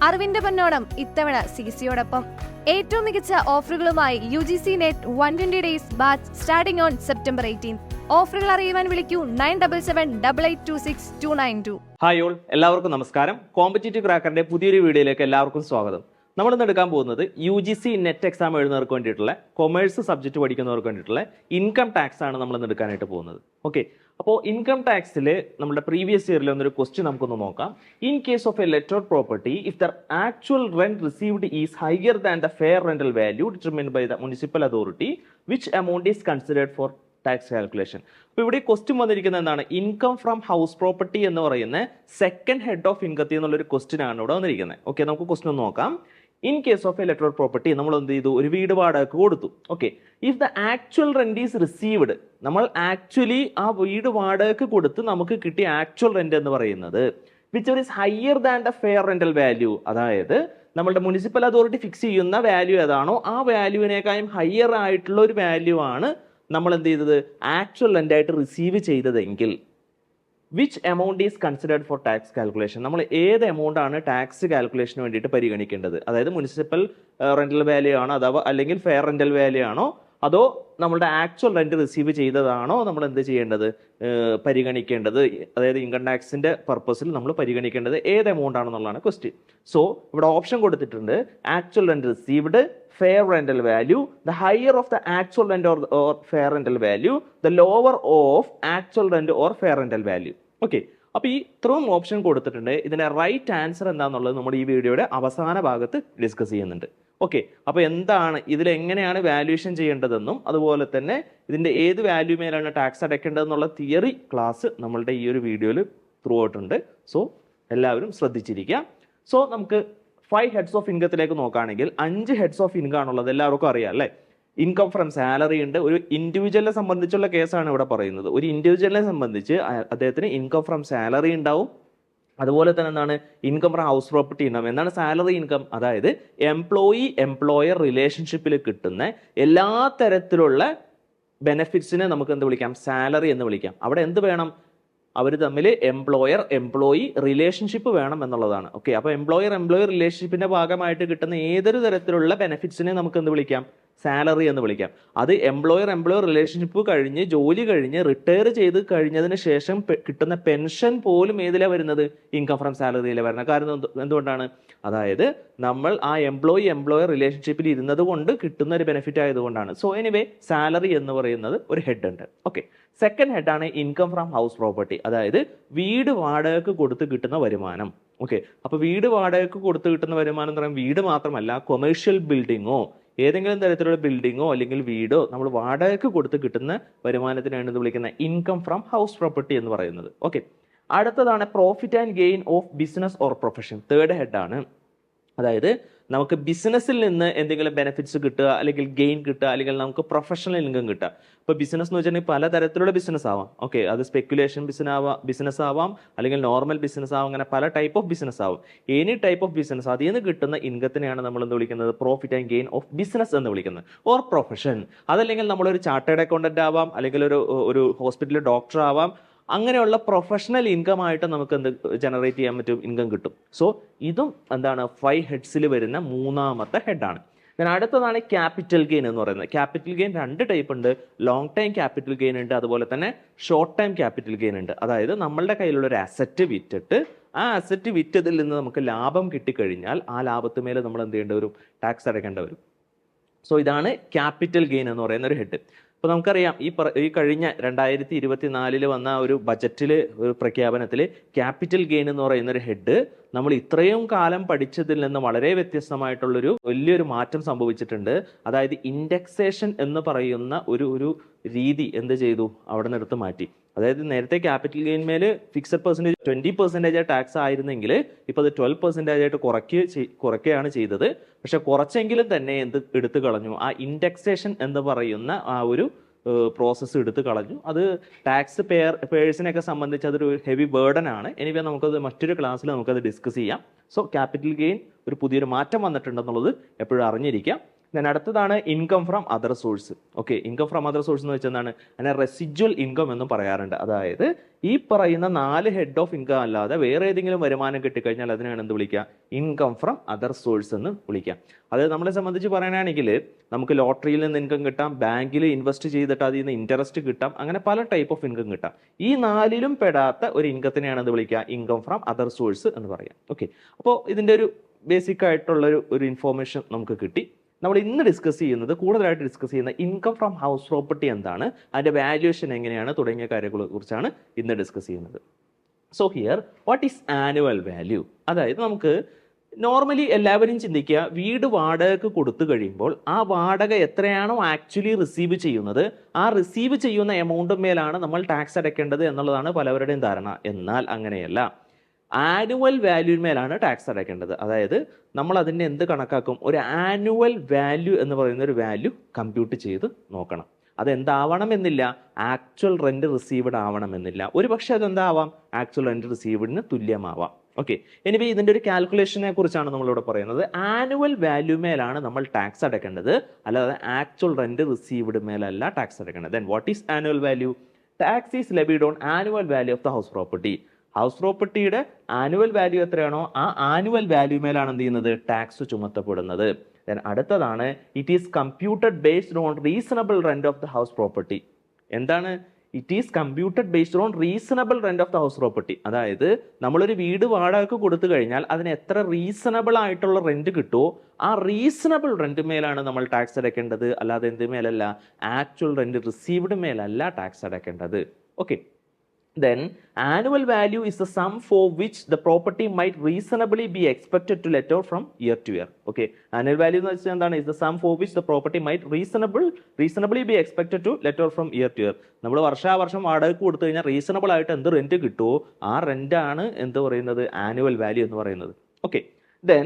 അറിവിന്റെ പൊന്നോണം ഇത്തവണ സിസിയോടൊപ്പം ഏറ്റവും മികച്ച ഓഫറുകളുമായി UGC net 120 days batch starting on September 18. ഓഫറുകൾ അറിയുവാൻ വിളിക്കൂ 9778826292. ഹായ് ഓൾ, എല്ലാവർക്കും നമസ്കാരം. കോമ്പറ്റീറ്റീവ് ക്രാക്കറിന്റെ പുതിയൊരു വീഡിയോയിലേക്ക് എല്ലാവർക്കും സ്വാഗതം. നമ്മൾ ഇന്ന് എടുക്കാൻ പോകുന്നത് UGC നെറ്റ് എക്സാം എഴുതുന്നവർക്ക് വേണ്ടിയിട്ടുള്ള കൊമേഴ്സ് സബ്ജക്ട് പഠിക്കുന്നവർക്ക് വേണ്ടിയിട്ടുള്ള ഇൻകം ടാക്സ് ആണ് നമ്മൾ ഇന്ന് എടുക്കാനായിട്ട് പോകുന്നത്. ഓക്കെ, അപ്പോൾ ഇൻകം ടാക്സിൽ നമ്മുടെ പ്രീവിയസ് ഇയറിൽ വന്നൊരു ക്വസ്റ്റ്യൻ നമുക്കൊന്ന് നോക്കാം. In case of a letted property, if the actual rent received is higher than the fair rental value determined by the municipal authority, which amount is considered for tax calculation. അപ്പോൾ ഇവിടെ question വന്നിരിക്കുന്നത് എന്താണ്? Income from house property എന്ന് പറയുന്ന second head of ഇൻകത്തിൽ നിന്നുള്ളൊരു question ആണ് ഇവിടെ വന്നിരിക്കുന്നത്. ഓക്കെ, നമുക്ക് ക്വസ്റ്റ്യൻ ഒന്ന് നോക്കാം. In case of a letted property നമ്മൾ എന്ത് ചെയ്തു? ഒരു വീട് വാടകയ്ക്ക് കൊടുത്തു. Okay, if the actual rent is received, നമ്മൾ ആക്ച്വലി ആ വീട് വാടകയ്ക്ക് കൊടുത്ത് നമുക്ക് കിട്ടിയ ആക്ച്വൽ റെന്റ് എന്ന് പറയുന്നത് which is higher than the fair rental value, അതായത് നമ്മളുടെ മുനിസിപ്പൽ അതോറിറ്റി ഫിക്സ് ചെയ്യുന്ന വാല്യൂ ഏതാണോ ആ വാല്യൂവിനേക്കാളും ഹയർ ആയിട്ടുള്ള ഒരു വാല്യൂ ആണ് നമ്മൾ എന്ത് ചെയ്തത്? ആക്ച്വൽ റെന്റ് ആയിട്ട് റിസീവ് ചെയ്തതെങ്കിൽ which amount is considered for tax calculation, നമ്മൾ ഏത് എമൗണ്ട് ആണ് ടാക്സ് കാൽക്കുലേഷന് വേണ്ടിയിട്ട് പരിഗണിക്കേണ്ടത്? അതായത് മുനിസിപ്പൽ റെന്റൽ വാല്യൂ ആണോ, അഥവാ അല്ലെങ്കിൽ ഫെയർ റെന്റൽ വാല്യൂ ആണോ, അതോ നമ്മളുടെ ആക്ച്വൽ റെന്റ് റിസീവ് ചെയ്തതാണോ നമ്മൾ എന്ത് ചെയ്യേണ്ടത്? പരിഗണിക്കേണ്ടത്. അതായത് ഇൻകം ടാക്സിന്റെ പർപ്പസിൽ നമ്മൾ പരിഗണിക്കേണ്ടത് ഏത് എമൗണ്ട് ആണെന്നുള്ളതാണ് ക്വസ്റ്റ്യൻ. സോ ഇവിടെ ഓപ്ഷൻ കൊടുത്തിട്ടുണ്ട്: actual rent received, fair rental value, the higher of the actual rent or fair rental value, the lower of actual rent or fair rental value. Okay, അപ്പോൾ ഈ ഇത്രയും option കൊടുത്തിട്ടുണ്ട്. ഇതിന്റെ right answer എന്താണെന്നുള്ളത് നമ്മൾ ഈ വീഡിയോയുടെ അവസാന ഭാഗത്ത് ഡിസ്കസ് ചെയ്യുന്നുണ്ട്. ഓക്കെ, അപ്പോൾ എന്താണ് ഇതിൽ എങ്ങനെയാണ് വാല്യൂഷൻ ചെയ്യേണ്ടതെന്നും അതുപോലെ തന്നെ ഇതിന്റെ ഏത് വാല്യൂ മേലാണ് ടാക്സ് അടയ്ക്കേണ്ടതെന്നുള്ള തിയറി ക്ലാസ് നമ്മളുടെ ഈ ഒരു വീഡിയോയിൽ ത്രൂ ഔട്ടുണ്ട്. സോ എല്ലാവരും ശ്രദ്ധിച്ചിരിക്കുക. സോ നമുക്ക് 5 ഹെഡ്സ് ഓഫ് ഇൻകത്തിലേക്ക് നോക്കുകയാണെങ്കിൽ 5 ഹെഡ്സ് ഓഫ് ഇൻകം ആണുള്ളത്. എല്ലാവർക്കും അറിയാം അല്ലേ? ഇൻകം ഫ്രം സാലറി ഉണ്ട്. ഒരു ഇൻഡിവിജ്വലിനെ സംബന്ധിച്ചുള്ള കേസാണ് ഇവിടെ പറയുന്നത്. ഒരു ഇൻഡിവിജ്വലിനെ സംബന്ധിച്ച് അദ്ദേഹത്തിന് ഇൻകം ഫ്രം സാലറി ഉണ്ടാവും. അതുപോലെ തന്നെ എന്താണ്? ഇൻകം ഫ്രം ഹൗസ് പ്രോപ്പർട്ടി ഉണ്ടാവും. എന്താണ് സാലറി ഇൻകം? അതായത് എംപ്ലോയി എംപ്ലോയർ റിലേഷൻഷിപ്പിൽ കിട്ടുന്ന എല്ലാ തരത്തിലുള്ള ബെനിഫിറ്റ്സിനെ നമുക്ക് എന്ത് വിളിക്കാം? സാലറി എന്ന് വിളിക്കാം. അവിടെ എന്ത് വേണം? അവർ തമ്മിൽ എംപ്ലോയർ എംപ്ലോയി റിലേഷൻഷിപ്പ് വേണം എന്നുള്ളതാണ്. ഓക്കെ, അപ്പോൾ എംപ്ലോയർ എംപ്ലോയി റിലേഷൻഷിപ്പിന്റെ ഭാഗമായിട്ട് കിട്ടുന്ന ഏതൊരു തരത്തിലുള്ള ബെനിഫിറ്റ്സിനെ നമുക്ക് എന്ത് വിളിക്കാം? സാലറി എന്ന് വിളിക്കാം. അത് എംപ്ലോയർ എംപ്ലോയർ റിലേഷൻഷിപ്പ് കഴിഞ്ഞ് ജോലി കഴിഞ്ഞ് റിട്ടയർ ചെയ്ത് കഴിഞ്ഞതിന് ശേഷം കിട്ടുന്ന പെൻഷൻ പോലും ഏതിലാണ് വരുന്നത്? ഇൻകം ഫ്രം സാലറിയിലാണ് വരുന്നത്. കാരണം എന്തുകൊണ്ടാണ്? അതായത് നമ്മൾ ആ എംപ്ലോയി എംപ്ലോയർ റിലേഷൻഷിപ്പിൽ ഇരുന്നത് കൊണ്ട് കിട്ടുന്ന ഒരു ബെനിഫിറ്റ് ആയതുകൊണ്ടാണ്. സോ എനിവേ സാലറി എന്ന് പറയുന്നത് ഒരു ഹെഡ് ഉണ്ട്. ഓക്കെ, സെക്കൻഡ് ഹെഡാണ് ഇൻകം ഫ്രം ഹൗസ് പ്രോപ്പർട്ടി, അതായത് വീട് വാടകയ്ക്ക് കൊടുത്ത് കിട്ടുന്ന വരുമാനം. ഓക്കെ, അപ്പോൾ വീട് വാടകയ്ക്ക് കൊടുത്ത് കിട്ടുന്ന വരുമാനം എന്ന് പറയുമ്പോൾ വീട് മാത്രമല്ല, കൊമേഴ്ഷ്യൽ ബിൽഡിങ്ങോ ഏതെങ്കിലും തരത്തിലുള്ള ബിൽഡിങ്ങോ അല്ലെങ്കിൽ വീടോ നമ്മൾ വാടകയ്ക്ക് കൊടുത്ത് കിട്ടുന്ന വരുമാനത്തിനാണ് ഇത് വിളിക്കുന്നത് ഇൻകം ഫ്രം ഹൗസ് പ്രോപ്പർട്ടി എന്ന് പറയുന്നത്. ഓക്കെ, അടുത്തതാണ് profit and gain of business or profession, third ഹെഡാണ്. അതായത് നമുക്ക് ബിസിനസ്സിൽ നിന്ന് എന്തെങ്കിലും ബെനിഫിറ്റ്സ് കിട്ടുക, അല്ലെങ്കിൽ ഗെയിൻ കിട്ടുക, അല്ലെങ്കിൽ നമുക്ക് പ്രൊഫഷണൽ ഇൻകം കിട്ടുക. ഇപ്പോൾ ബിസിനസ് എന്ന് വെച്ചിട്ടുണ്ടെങ്കിൽ പലതരത്തിലുള്ള ബിസിനസ് ആവാം. ഓക്കെ, അത് സ്പെക്കുലേഷൻ ബിസിനസ് ആവാം, അല്ലെങ്കിൽ നോർമൽ ബിസിനസ് ആവാം. അങ്ങനെ പല ടൈപ്പ് ഓഫ് ബിസിനസ് ആവും. എനി ടൈപ്പ് ഓഫ് ബിസിനസ്, അതിൽ നിന്ന് കിട്ടുന്ന ഇൻകത്തിനെയാണ് നമ്മൾ എന്ത് വിളിക്കുന്നത്? Profit and gain of business എന്ന് വിളിക്കുന്നത്. ഓർ പ്രൊഫഷൻ, അതല്ലെങ്കിൽ നമ്മളൊരു ചാർട്ടേഡ് അക്കൗണ്ടന്റ് ആവാം, അല്ലെങ്കിൽ ഒരു ഹോസ്പിറ്റലിൽ ഡോക്ടർ ആവാം. അങ്ങനെയുള്ള പ്രൊഫഷണൽ ഇൻകം ആയിട്ട് നമുക്ക് എന്ത് ജനറേറ്റ് ചെയ്യാൻ പറ്റും? ഇൻകം കിട്ടും. സോ ഇതും എന്താണ്? 5 ഹെഡ്സിൽ വരുന്ന മൂന്നാമത്തെ ഹെഡാണ്. അടുത്തതാണ് ക്യാപിറ്റൽ ഗെയിൻ എന്ന് പറയുന്നത്. ക്യാപിറ്റൽ ഗെയിൻ 2 ടൈപ്പ് ഉണ്ട്. ലോങ് ടൈം ക്യാപിറ്റൽ ഗെയിൻ ഉണ്ട്, അതുപോലെ തന്നെ ഷോർട്ട് ടൈം ക്യാപിറ്റൽ ഗെയിൻ ഉണ്ട്. അതായത് നമ്മളുടെ കയ്യിലുള്ള ഒരു അസറ്റ് വിറ്റിട്ട് ആ അസറ്റ് വിറ്റതിൽ നിന്ന് നമുക്ക് ലാഭം കിട്ടിക്കഴിഞ്ഞാൽ ആ ലാഭത്തുമേൽ നമ്മൾ എന്ത് ചെയ്യേണ്ട വരും? ടാക്സ് അടയ്ക്കേണ്ട വരും. സോ ഇതാണ് ക്യാപിറ്റൽ ഗെയിൻ എന്ന് പറയുന്ന ഒരു ഹെഡ്. ഇപ്പോൾ നമുക്കറിയാം ഈ കഴിഞ്ഞ 2024 വന്ന ഒരു ബജറ്റിൽ ഒരു പ്രഖ്യാപനത്തിൽ ക്യാപിറ്റൽ ഗെയിൻ എന്ന് പറയുന്ന ഒരു ഹെഡ് നമ്മൾ ഇത്രയും കാലം പഠിച്ചതിൽ നിന്ന് വളരെ വ്യത്യസ്തമായിട്ടുള്ളൊരു വലിയൊരു മാറ്റം സംഭവിച്ചിട്ടുണ്ട്. അതായത് ഇൻഡെക്സേഷൻ എന്ന് പറയുന്ന ഒരു രീതി എന്ത് ചെയ്തു? അവിടെ നിന്ന് എടുത്ത് മാറ്റി. അതായത് നേരത്തെ ക്യാപിറ്റൽ ഗെയിൻ മേൽ ഫിക്സഡ് പെർസെൻറ്റേജ് 20% ടാക്സ് ആയിരുന്നെങ്കിൽ ഇപ്പോൾ അത് 12% ആയിട്ട് കുറയ്ക്കുകയാണ് ചെയ്തത്. പക്ഷെ കുറച്ചെങ്കിലും തന്നെ എടുത്തു കളഞ്ഞു. ആ ഇൻഡെക്സേഷൻ എന്ന് പറയുന്ന ആ ഒരു പ്രോസസ്സ് എടുത്ത് കളഞ്ഞു. അത് ടാക്സ് പേഴ്സിനെയൊക്കെ സംബന്ധിച്ച് അതൊരു ഹെവി ബേർഡൻ ആണ്. എനിവേ നമുക്കത് മറ്റൊരു ക്ലാസ്സിൽ നമുക്കത് ഡിസ്കസ് ചെയ്യാം. സോ ക്യാപിറ്റൽ ഗെയിൻ ഒരു പുതിയൊരു മാറ്റം വന്നിട്ടുണ്ടെന്നുള്ളത് എപ്പോഴും അറിഞ്ഞിരിക്കാം. ദെൻ അടുത്തതാണ് income from other source. Okay, income from other source എന്ന് വെച്ചാൽ എന്താണ്? അതിനെ റെസിജ്വൽ ഇൻകം എന്നും പറയാറുണ്ട്. അതായത് ഈ പറയുന്ന 4 ഹെഡ് ഓഫ് ഇൻകം അല്ലാതെ വേറെ ഏതെങ്കിലും വരുമാനം കിട്ടിക്കഴിഞ്ഞാൽ അതിനാണ് എന്ത് വിളിക്കുക? ഇൻകം ഫ്രം അതർ സോഴ്സ് എന്ന് വിളിക്കാം. അതായത് നമ്മളെ സംബന്ധിച്ച് പറയുകയാണെങ്കിൽ നമുക്ക് ലോട്ടറിയിൽ നിന്ന് ഇൻകം കിട്ടാം, ബാങ്കിൽ ഇൻവെസ്റ്റ് ചെയ്തിട്ട് അതിൽ നിന്ന് ഇൻട്രസ്റ്റ് കിട്ടാം, അങ്ങനെ പല ടൈപ്പ് ഓഫ് ഇൻകം കിട്ടാം. ഈ 4ലും പെടാത്ത ഒരു ഇൻകത്തിനെയാണ് എന്ത് വിളിക്കുക? ഇൻകം ഫ്രം അതർ സോഴ്സ് എന്ന് പറയാം. ഓക്കെ, അപ്പോൾ ഇതിൻ്റെ ഒരു ബേസിക് ആയിട്ടുള്ള ഒരു ഇൻഫോർമേഷൻ നമുക്ക് കിട്ടി. നമ്മൾ ഇന്ന് ഡിസ്കസ് ചെയ്യുന്നത്, കൂടുതലായിട്ട് ഡിസ്കസ് ചെയ്യുന്ന ഇൻകം ഫ്രം ഹൗസ് പ്രോപ്പർട്ടി എന്താണ്, അതിൻ്റെ വാല്യുവേഷൻ എങ്ങനെയാണ് തുടങ്ങിയ കാര്യങ്ങളെ കുറിച്ചാണ് ഇന്ന് ഡിസ്കസ് ചെയ്യുന്നത്. So here what is annual value? അതായത് നമുക്ക് നോർമലി എല്ലാവരും ചിന്തിക്കുക, വീട് വാടകയ്ക്ക് കൊടുത്തു കഴിയുമ്പോൾ ആ വാടക എത്രയാണോ ആക്ച്വലി റിസീവ് ചെയ്യുന്നത്, ആ റിസീവ് ചെയ്യുന്ന എമൗണ്ട് മേലാണ് നമ്മൾ ടാക്സ് അടയ്ക്കേണ്ടത് എന്നുള്ളതാണ് പലവരുടെയും ധാരണ. എന്നാൽ അങ്ങനെയല്ല. ആനുവൽ വാല്യൂമേലാണ് ടാക്സ് അടയ്ക്കേണ്ടത്. അതായത് നമ്മൾ അതിൻ്റെ എന്ത് കണക്കാക്കും? ഒരു ആനുവൽ വാല്യൂ എന്ന് പറയുന്ന ഒരു വാല്യൂ കമ്പ്യൂട്ട് ചെയ്ത് നോക്കണം. അതെന്താവണമെന്നില്ല, ആക്ച്വൽ റെന്റ് റിസീവ്ഡ് ആവണമെന്നില്ല. ഒരു പക്ഷേ അതെന്താവാം? ആക്ച്വൽ റെന്റ് റിസീവ്ഡിന് തുല്യമാവാം. ഓക്കെ, എനിവേ ഇതിൻ്റെ ഒരു കാൽക്കുലേഷനെ കുറിച്ചാണ് നമ്മളിവിടെ പറയുന്നത്. ആനുവൽ വാല്യൂ മേലാണ് നമ്മൾ ടാക്സ് അടയ്ക്കേണ്ടത്, അല്ലാതെ ആക്ച്വൽ റെന്റ് റിസീവ്ഡ് മേലല്ല ടാക്സ് അടയ്ക്കേണ്ടത്. Then what is annual value? Tax is levied on annual value of the house property. House പ്രോപ്പർട്ടിയുടെ ആനുവൽ വാല്യൂ എത്രയാണോ ആ ആനുവൽ വാല്യൂ മേലാണ് എന്ത് ചെയ്യുന്നത്? ടാക്സ് ചുമത്തപ്പെടുന്നത്. ദെൻ അടുത്തതാണ് it is computed based on reasonable rent of the house property. എന്താണ്? It is computed based on reasonable rent of the house property. അതായത് നമ്മളൊരു വീട് വാടകയ്ക്ക് കൊടുത്തു കഴിഞ്ഞാൽ അതിന് എത്ര റീസണബിൾ ആയിട്ടുള്ള റെന്റ് കിട്ടുമോ ആ റീസണബിൾ റെന്റ് മേലാണ് നമ്മൾ ടാക്സ് അടയ്ക്കേണ്ടത്, അല്ലാതെ എന്ത് മേലല്ല? ആക്ച്വൽ റെന്റ് റിസീവ്ഡ് മേലല്ല ടാക്സ് അടയ്ക്കേണ്ടത്. Okay, then annual value is the sum for which the property might reasonably be expected to let out from year to year. Okay, annual value എന്ന് വെച്ചാൽ എന്താണ്? is the sum for which the property might reasonably be expected to let out from year to year. നമ്മൾ വർഷാവർഷം വാടകയ്ക്ക് കൊടുത്തു കഴിഞ്ഞാൽ reasonable ആയിട്ട് എന്ത് റെന്റ് കിട്ടുമോ ആ റെന്റ് ആണ് എന്ത് പറയുന്നത്? ആനുവൽ വാല്യൂ എന്ന് പറയുന്നത്. Okay, then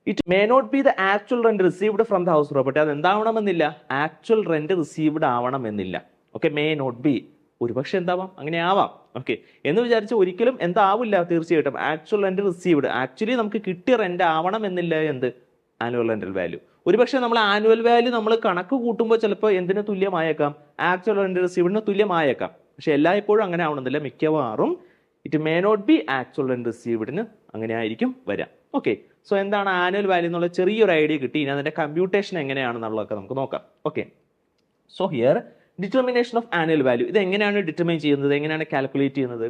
it may not be the actual rent received from the house property. അത് എന്താവണമെന്നില്ല? ആക്ച്വൽ റെന്റ് റിസീവ്ഡ് ആവണമെന്നില്ല. ഓക്കെ, may not be, ഒരുപക്ഷെ എന്താവാം? അങ്ങനെ ആവാം. ഓക്കെ, എന്ന് വിചാരിച്ച് ഒരിക്കലും എന്താവില്ല. തീർച്ചയായിട്ടും ആക്ച്വൽ റെന്റ് റിസീവ്ഡ്, ആക്ച്വലി നമുക്ക് കിട്ടിയ റെന്റ് ആവണം എന്നില്ല എന്ത്? Annual rental value. ഒരുപക്ഷെ നമ്മൾ ആനുവൽ വാല്യൂ നമ്മൾ കണക്ക് കൂട്ടുമ്പോൾ ചിലപ്പോൾ എന്തിനു തുല്യമായേക്കാം? Actual rent റിസീവ്ഡിന് തുല്യമായേക്കാം. പക്ഷെ എല്ലായ്പ്പോഴും അങ്ങനെ ആവണമെന്നില്ല. മിക്കവാറും it may not be actual rent റിസീവ്ഡിന് അങ്ങനെ ആയിരിക്കും വരാം. ഓക്കെ, സോ എന്താണ് ആനുവൽ വാല്യൂ എന്നുള്ള ചെറിയൊരു ഐഡിയ കിട്ടി. ഇനി അതിന്റെ കമ്പ്യൂട്ടേഷൻ എങ്ങനെയാണെന്നുള്ളതൊക്കെ നമുക്ക് നോക്കാം. Okay, so here determination of annual value. ഇത് എങ്ങനെയാണ് ഡിറ്റർമിൻ ചെയ്യുന്നത്, എങ്ങനെയാണ് കാൽക്കുലേറ്റ് ചെയ്യുന്നത്?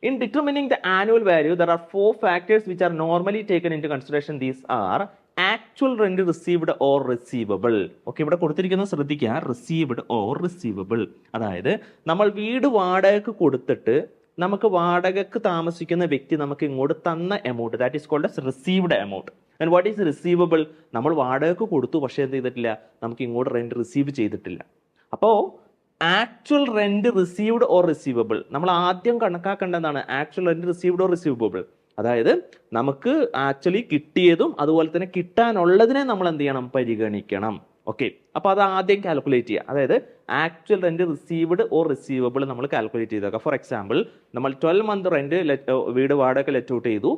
In determining the annual value there are 4 factors which are normally taken in to consideration. These are actual rent received or receivable. Okay, ഇവിടെ കൊടുത്തിരിക്കുന്നത് ശ്രദ്ധിക്കുക, received or receivable. അതായത് നമ്മൾ വീട് വാടകയ്ക്ക് കൊടുത്തിട്ട് നമുക്ക് വാടകയ്ക്ക് താമസിക്കുന്ന വ്യക്തി നമുക്ക് ഇങ്ങോട്ട് തന്ന amount, that is called as received amount. And what is receivable? നമ്മൾ വാടകയ്ക്ക് കൊടുത്തു, പക്ഷേ എന്ത് ചെയ്തിട്ടില്ല? നമുക്ക് ഇങ്ങോട്ട് റെന്റ് റിസീവ് ചെയ്തിട്ടില്ല. അപ്പോൾ actual rent received or receivable നമ്മൾ ആദ്യം കണക്കാക്കേണ്ടതാണ്. Actual rent received or receivable, അതായത് നമുക്ക് ആക്ച്വലി കിട്ടിയതും അതുപോലെ തന്നെ കിട്ടാനുള്ളതിനെ നമ്മൾ എന്ത് ചെയ്യണം? പരിഗണിക്കണം. ഓക്കെ, അപ്പോൾ അത് ആദ്യം കാൽക്കുലേറ്റ് ചെയ്യുക. അതായത് actual rent received or receivable നമ്മൾ കാൽക്കുലേറ്റ് ചെയ്തേക്കാം. ഫോർ എക്സാമ്പിൾ, നമ്മൾ 12 മന്ത് റെന്റ് വീട് വാടക ലെറ്റ് ഔട്ട് ചെയ്തു,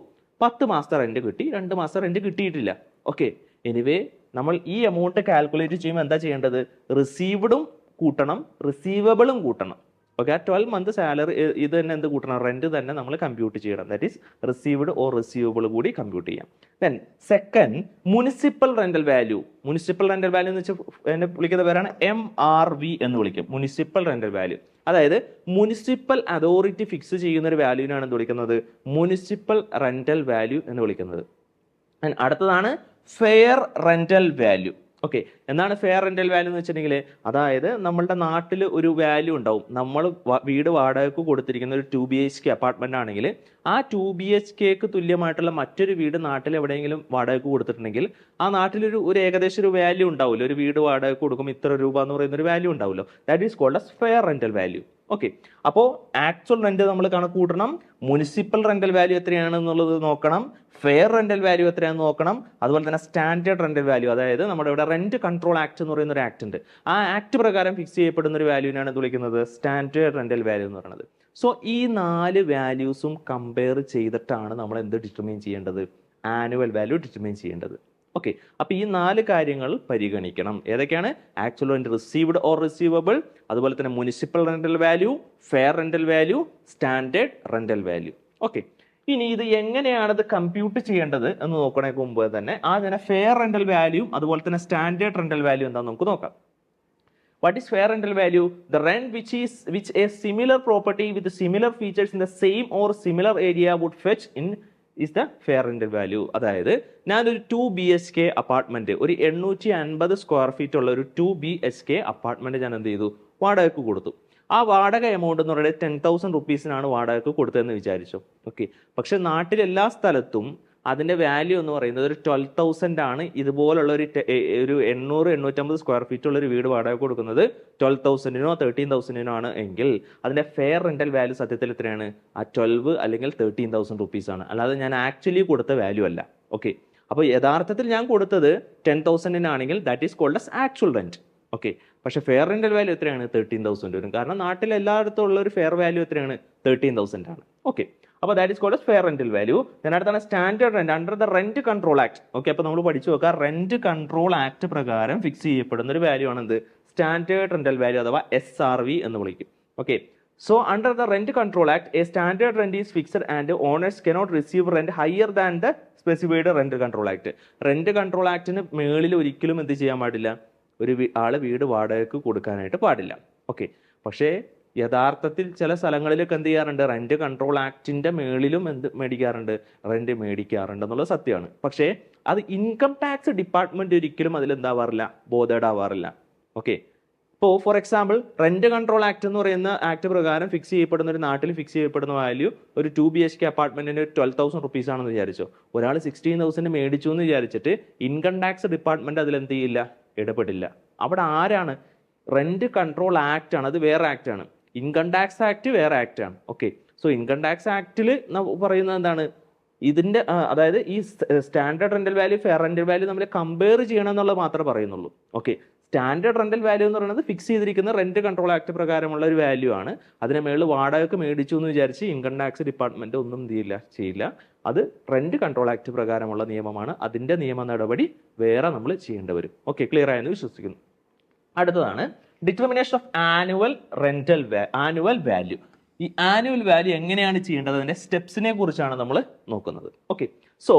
10 മാസത്തെ റെന്റ് കിട്ടി, 2 മാസം റെന്റ് കിട്ടിയിട്ടില്ല. ഓക്കെ, എനിവേ നമ്മൾ ഈ എമൗണ്ട് കാൽക്കുലേറ്റ് ചെയ്യുമ്പോൾ എന്താ ചെയ്യേണ്ടത്? റിസീവ്ഡും കൂട്ടണം, റിസീവബിളും കൂട്ടണം. ഓക്കെ, ആ 12 മന്ത് സാലറി ഇത് തന്നെ എന്ത് കൂട്ടണം? റെന്റ് തന്നെ നമ്മൾ കമ്പ്യൂട്ട് ചെയ്യണം. That is received or receivable കൂടി കമ്പ്യൂട്ട് ചെയ്യാം. Then second, municipal rental value. Municipal rental value എന്ന് വെച്ചാൽ എന്നെ വിളിക്കുന്ന പേരാണ് MRV എന്ന് വിളിക്കും. മുനിസിപ്പൽ റെന്റൽ വാല്യൂ, അതായത് മുനിസിപ്പൽ അതോറിറ്റി ഫിക്സ് ചെയ്യുന്ന ഒരു വാല്യൂവിനാണ് എന്ത് വിളിക്കുന്നത്? മുനിസിപ്പൽ റെന്റൽ വാല്യൂ എന്ന് വിളിക്കുന്നത്. അടുത്തതാണ് ഫെയർ റെന്റൽ വാല്യൂ. ഓക്കെ, എന്താണ് ഫെയർ റെന്റൽ വാല്യൂ എന്ന് വെച്ചിട്ടുണ്ടെങ്കിൽ, അതായത് നമ്മളുടെ നാട്ടിൽ ഒരു വാല്യൂ ഉണ്ടാവും. നമ്മൾ വീട് വാടകയ്ക്ക് കൊടുത്തിരിക്കുന്ന ഒരു 2 BHK അപ്പാർട്ട്മെന്റ് ആണെങ്കിൽ ആ 2 BHKക്ക് തുല്യമായിട്ടുള്ള മറ്റൊരു വീട് നാട്ടിൽ എവിടെയെങ്കിലും വാടകയ്ക്ക് കൊടുത്തിട്ടുണ്ടെങ്കിൽ ആ നാട്ടിലൊരു ഏകദേശം ഒരു വാല്യൂ ഉണ്ടാവുമല്ലോ. ഒരു വീട് വാടകയ്ക്ക് കൊടുക്കും ഇത്ര രൂപ എന്ന് പറയുന്ന ഒരു വാല്യൂ ഉണ്ടാവുമല്ലോ. That is called as fair rental value. Okay, അപ്പോൾ ആക്ച്വൽ റെന്റ് നമ്മൾ കണക്ക് കൂട്ടണം, മുനിസിപ്പൽ റെന്റൽ വാല്യൂ എത്രയാണെന്നുള്ളത് നോക്കണം, ഫെയർ റെന്റൽ വാല്യൂ എത്രയാണെന്ന് നോക്കണം, അതുപോലെ തന്നെ സ്റ്റാൻഡേർഡ് റെന്റൽ വാല്യൂ, അതായത് നമ്മുടെ ഇവിടെ റെന്റ് കൺട്രോൾ ആക്ട് എന്ന് പറയുന്ന ഒരു ആക്ട് ഉണ്ട്. ആ ആക്ട് പ്രകാരം ഫിക്സ് ചെയ്യപ്പെടുന്ന ഒരു വാല്യൂവിനാണ് ഇത് വിളിക്കുന്നത് സ്റ്റാൻഡേർഡ് റെന്റൽ വാല്യൂ എന്ന് പറയുന്നത്. സോ ഈ 4 വാല്യൂസും കമ്പയർ ചെയ്തിട്ടാണ് നമ്മൾ എന്ത് ഡിറ്റർമൈൻ ചെയ്യേണ്ടത്? ആനുവൽ വാല്യൂ ഡിറ്റർമൈൻ ചെയ്യേണ്ടത്. ഓക്കെ, അപ്പൊ ഈ 4 കാര്യങ്ങൾ പരിഗണിക്കണം. ഏതൊക്കെയാണ്? Actual rent received or receivable, അതുപോലെ തന്നെ municipal rental value, fair rental value, standard rental value. Okay, ഇനി ഇത് എങ്ങനെയാണ് ഇത് കമ്പ്യൂട്ട് ചെയ്യേണ്ടത് എന്ന് നോക്കണേക്ക് മുമ്പ് തന്നെ ആദ്യം ഫെയർ റെന്റൽ വാല്യൂ അതുപോലെ തന്നെ സ്റ്റാൻഡേർഡ് റെന്റൽ വാല്യൂ എന്താണെന്ന് നമുക്ക് നോക്കാം. What is fair rental value? The rent which a similar property with similar features in the same or similar area would fetch in is the fair rental value. അതായത് ഞാനൊരു 2 BHK apartment, ഒരു 850 square feet ഉള്ള ഒരു 2 BHK apartment ഞാൻ എന്ത് ചെയ്തു? വാടകയ്ക്ക് കൊടുത്തു. ആ വാടക എമൗണ്ട് എന്ന് പറയുന്നത് 10,000 റുപ്പീസിനാണ് വാടകയ്ക്ക് കൊടുത്തതെന്ന് വിചാരിച്ചു. ഓക്കെ, പക്ഷെ നാട്ടിലെല്ലാ സ്ഥലത്തും അതിന്റെ വാല്യൂ എന്ന് പറയുന്നത് ഒരു 12,000 ആണ്. ഇതുപോലുള്ള ഒരു 800-850 സ്ക്വയർ ഫീറ്റ് ഉള്ള ഒരു വീട് വാടക കൊടുക്കുന്നത് 12,000-നോ 13,000-നോ ആണ് എങ്കിൽ അതിന്റെ ഫെയർ റെന്റൽ വാല്യൂ സത്യത്തിൽ എത്രയാണ്? ആ 12 അല്ലെങ്കിൽ 13,000 റുപ്പീസ് ആണ്, അല്ലാതെ ഞാൻ ആക്ച്വലി കൊടുത്ത വാല്യൂ അല്ല. ഓക്കെ, അപ്പോൾ യഥാർത്ഥത്തിൽ ഞാൻ കൊടുത്തത് 10,000-നാണെങ്കിൽ that is called as actual rent. Okay, പക്ഷെ ഫെയർ റെന്റൽ വാല്യൂ എത്രയാണ്? 13,000 വരും. കാരണം നാട്ടിൽ എല്ലായിടത്തും ഉള്ള ഒരു ഫെയർ വാല്യൂ എത്രയാണ്? 13,000 ആണ്. ഓക്കെ, അപ്പോൾ that is called fair rental value. അടുത്താണ് standard rent under the rent control act. Okay, അപ്പോൾ നമ്മൾ പഠിച്ചു നോക്കുക, റെന്റ് കൺട്രോൾ ആക്ട് പ്രകാരം ഫിക്സ് ചെയ്യപ്പെടുന്ന ഒരു വാല്യൂ ആണ് എന്ത്? സ്റ്റാൻഡേർഡ് റെന്റൽ വാല്യൂ അഥവാ SRV എന്ന് വിളിക്കും. Okay, so under the rent control act a standard rent is fixed and owners cannot receive rent higher than the specified rent control act. Rent control ആക്ടിന് മേളിൽ ഒരിക്കലും എന്ത് ചെയ്യാൻ പാടില്ല? ഒരു ആള് വീട് വാടകയ്ക്ക് കൊടുക്കാനായിട്ട് പാടില്ല. ഓക്കെ, പക്ഷേ യഥാർത്ഥത്തിൽ ചില സ്ഥലങ്ങളിലൊക്കെ എന്ത് ചെയ്യാറുണ്ട്? റെന്റ് കൺട്രോൾ ആക്ടിന്റെ മേളിലും എന്ത് മേടിക്കാറുണ്ട്? റെന്റ് മേടിക്കാറുണ്ട് എന്നുള്ളത് സത്യമാണ്. പക്ഷേ അത് ഇൻകം ടാക്സ് ഡിപ്പാർട്ട്മെന്റ് ഒരിക്കലും അതിലെന്താവാറില്ല? ബോധേഡ് ആവാറില്ല. ഓക്കെ, ഇപ്പോൾ for example rent control act എന്ന് പറയുന്ന ആക്ട് പ്രകാരം ഫിക്സ് ചെയ്യപ്പെടുന്ന ഒരു നാട്ടിൽ ഫിക്സ് ചെയ്യപ്പെടുന്ന വാല്യൂ ഒരു 2 BHK അപ്പാർട്ട്മെന്റിന് 12,000 റുപ്പീസ് ആണെന്ന് വിചാരിച്ചോ. ഒരാൾ 16,000 മേടിച്ചു എന്ന് വിചാരിച്ചിട്ട് ഇൻകം ടാക്സ് ഡിപ്പാർട്ട്മെന്റ് അതിൽ എന്ത് ചെയ്യില്ല? ഇടപെടില്ല. അവിടെ ആരാണ്? റെന്റ് കൺട്രോൾ ആക്ട് ആണ്, അത് വേറെ ആക്ട് ആണ്. ഇൻകം ടാക്സ് ആക്ട് വേറെ ആക്ട് ആണ്. ഓക്കെ, സോ ഇൻകം ടാക്സ് ആക്ടിൽ പറയുന്നത് എന്താണ്? ഇതിന്റെ അതായത് ഈ standard rental value fair rental value നമ്മൾ കമ്പയർ ചെയ്യണം എന്നുള്ളത് മാത്രമേ പറയുന്നുള്ളൂ. ഓക്കെ, സ്റ്റാൻഡേർഡ് റെന്റൽ വാല്യൂ എന്ന് പറയുന്നത് ഫിക്സ് ചെയ്തിരിക്കുന്ന റെന്റ് കൺട്രോൾ ആക്ട് പ്രകാരമുള്ള ഒരു വാല്യൂ ആണ്. അതിന് മേളിൽ വാടകയ്ക്ക് മേടിച്ചു എന്ന് വിചാരിച്ച് ഇൻകം ടാക്സ് ഡിപ്പാർട്ട്മെന്റ് ഒന്നും ചെയ്യില്ല. അത് റെന്റ് കൺട്രോൾ ആക്ട് പ്രകാരമുള്ള നിയമമാണ്. അതിന്റെ നിയമ നടപടി വേറെ നമ്മൾ ചെയ്യേണ്ടി വരും. ഓക്കെ, ക്ലിയർ ആയെന്ന് വിശ്വസിക്കുന്നു. അടുത്തതാണ് ഡിറ്റർമിനേഷൻ ഓഫ് ആനുവൽ വാല്യൂ. ഈ ആനുവൽ വാല്യൂ എങ്ങനെയാണ് ചെയ്യേണ്ടത്? അതിന്റെ സ്റ്റെപ്സിനെ കുറിച്ചാണ് നമ്മൾ നോക്കുന്നത്. ഓക്കെ, സോ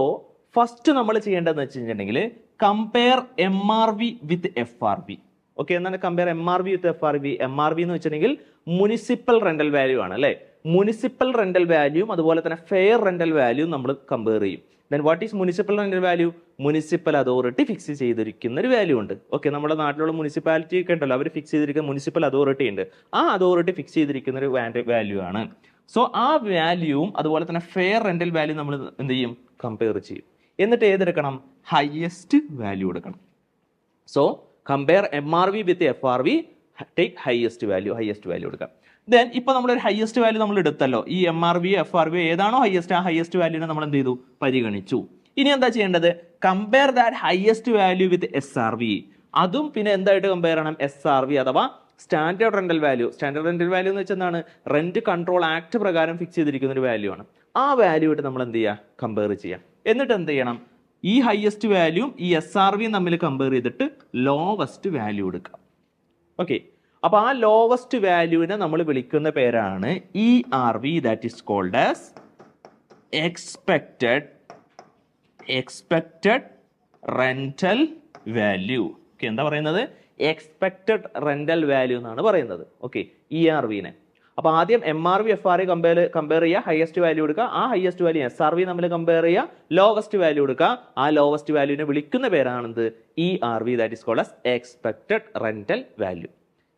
ഫസ്റ്റ് നമ്മൾ ചെയ്യേണ്ടതെന്ന് വെച്ച് കഴിഞ്ഞിട്ടുണ്ടെങ്കിൽ കമ്പയർ MRV വിത്ത് FRV. ഓക്കെ, എന്താണ് കമ്പയർ MRV വിത്ത് FRV? MRV എന്ന് വെച്ചിട്ടുണ്ടെങ്കിൽ മുനിസിപ്പൽ റെന്റൽ വാല്യൂ ആണ് അല്ലെ. മുനിസിപ്പൽ റെന്റൽ വാല്യൂയും അതുപോലെ തന്നെ ഫെയർ റെന്റൽ വാല്യൂയും നമ്മൾ കമ്പയർ ചെയ്യും. Then what is municipal rental value? Municipal authority fix ചെയ്തിരിക്കുന്ന ഒരു വാല്യൂ ഉണ്ട്. ഓക്കെ, നമ്മുടെ നാട്ടിലുള്ള മുനിസിപ്പാലിറ്റി ഒക്കെ ഉണ്ടല്ലോ, അവർ ഫിക്സ് ചെയ്തിരിക്കുന്ന മുനിസിപ്പൽ അതോറിറ്റി ഉണ്ട്. ആ അതോറിറ്റി ഫിക്സ് ചെയ്തിരിക്കുന്ന ഒരു വാല്യൂ ആണ്. സോ ആ വാല്യൂവും അതുപോലെ തന്നെ ഫെയർ റെന്റൽ വാല്യൂ നമ്മൾ എന്ത് ചെയ്യും? കമ്പയർ ചെയ്യും. എന്നിട്ട് ഏതെടുക്കണം? ഹയസ്റ്റ് വാല്യൂ എടുക്കണം. സോ കമ്പയർ MRV വിത്ത് FRV, ടേക്ക് ഹയസ്റ്റ് വാല്യൂ എടുക്കാം. ദെൻ ഇപ്പൊ നമ്മളൊരു ഹയസ്റ്റ് വാല്യൂ നമ്മൾ എടുത്തല്ലോ. ഈ MRV FRV ഏതാണോ ഹയസ്റ്റ്, ആ ഹയസ്റ്റ് വാല്യൂനെ നമ്മൾ എന്ത് ചെയ്തു? പരിഗണിച്ചു. ഇനി എന്താ ചെയ്യേണ്ടത്? Compare that highest value with SRV. അതും പിന്നെ എന്തായിട്ട് കമ്പയർ ചെയ്യണം? SRV അഥവാ standard rental value. Standard rental value എന്ന് വെച്ചാൽ എന്താണ്? റെന്റ് കൺട്രോൾ ആക്ട് പ്രകാരം ഫിക്സ് ചെയ്തിരിക്കുന്ന ഒരു വാല്യൂ ആണ്. ആ വാല്യൂ ആയിട്ട് നമ്മൾ എന്ത് ചെയ്യുക? കമ്പയർ ചെയ്യാം. എന്നിട്ട് എന്ത് ചെയ്യണം? ഈ ഹയസ്റ്റ് വാല്യൂയും ഈ SRVയും തമ്മിൽ കമ്പയർ ചെയ്തിട്ട് ലോവസ്റ്റ് വാല്യൂ എടുക്കാം. ഓക്കെ, അപ്പൊ ആ ലോവസ്റ്റ് വാല്യൂവിനെ നമ്മൾ വിളിക്കുന്ന പേരാണ് ERV, that is called as expected rental value. Okay, എന്താ പറയുന്നത്? എക്സ്പെക്റ്റഡ് റെന്റൽ വാല്യൂ എന്നാണ് പറയുന്നത്. ഓക്കെ, ERVനെ. അപ്പൊ ആദ്യം MRV FRV കമ്പയർ ചെയ്യുക, ഹയസ്റ്റ് വാല്യൂ എടുക്കുക. ആ ഹയസ്റ്റ് വാല്യൂ SRV തമ്മിൽ കമ്പയർ ചെയ്യുക, ലോവസ്റ്റ് വാല്യൂ എടുക്കുക. ആ ലോവസ്റ്റ് വാല്യൂവിനെ വിളിക്കുന്ന പേരാണെന്ത്? ERV, that is called as expected rental value.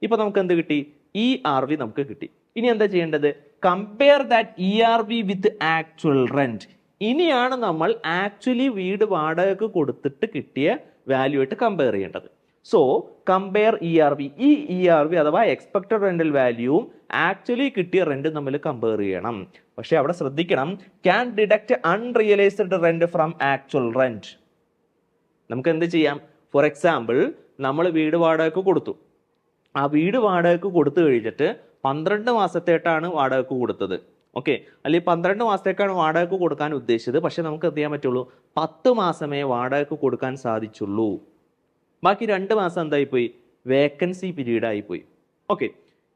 ഇപ്പൊ നമുക്ക് എന്ത് കിട്ടി? ERV നമുക്ക് കിട്ടി. ഇനി എന്താ ചെയ്യേണ്ടത്? Compare that ERV with actual rent. ഇനിയാണ് നമ്മൾ ആക്ച്വലി വീട് വാടകയ്ക്ക് കൊടുത്തിട്ട് കിട്ടിയ വാല്യൂ ആയിട്ട് കമ്പയർ ചെയ്യേണ്ടത്. So compare ERV. ഈ ERV അഥവാ എക്സ്പെക്റ്റഡ് റെന്റൽ വാല്യൂവും ആക്ച്വലി കിട്ടിയ റെന്റും തമ്മിൽ കമ്പയർ ചെയ്യണം. പക്ഷെ അവിടെ ശ്രദ്ധിക്കണം, can deduct unrealised rent from actual rent. നമുക്ക് എന്ത് ചെയ്യാം? ഫോർ എക്സാമ്പിൾ നമ്മൾ വീട് വാടകയ്ക്ക് കൊടുത്തു. ആ വീട് വാടകയ്ക്ക് കൊടുത്തു കഴിഞ്ഞിട്ട് 12 മാസത്തേട്ടാണ് വാടകയ്ക്ക് കൊടുത്തത്. ഓക്കെ, അല്ലെങ്കിൽ 12 മാസത്തേക്കാണ് വാടകയ്ക്ക് കൊടുക്കാൻ ഉദ്ദേശിച്ചത്, പക്ഷെ നമുക്ക് എന്ത് ചെയ്യാൻ പറ്റുള്ളൂ, 10 മാസമേ വാടകയ്ക്ക് കൊടുക്കാൻ സാധിച്ചുള്ളൂ. ബാക്കി 2 മാസം എന്തായിപ്പോയി, വേക്കൻസി പീരീഡ് ആയിപ്പോയി. ഓക്കെ,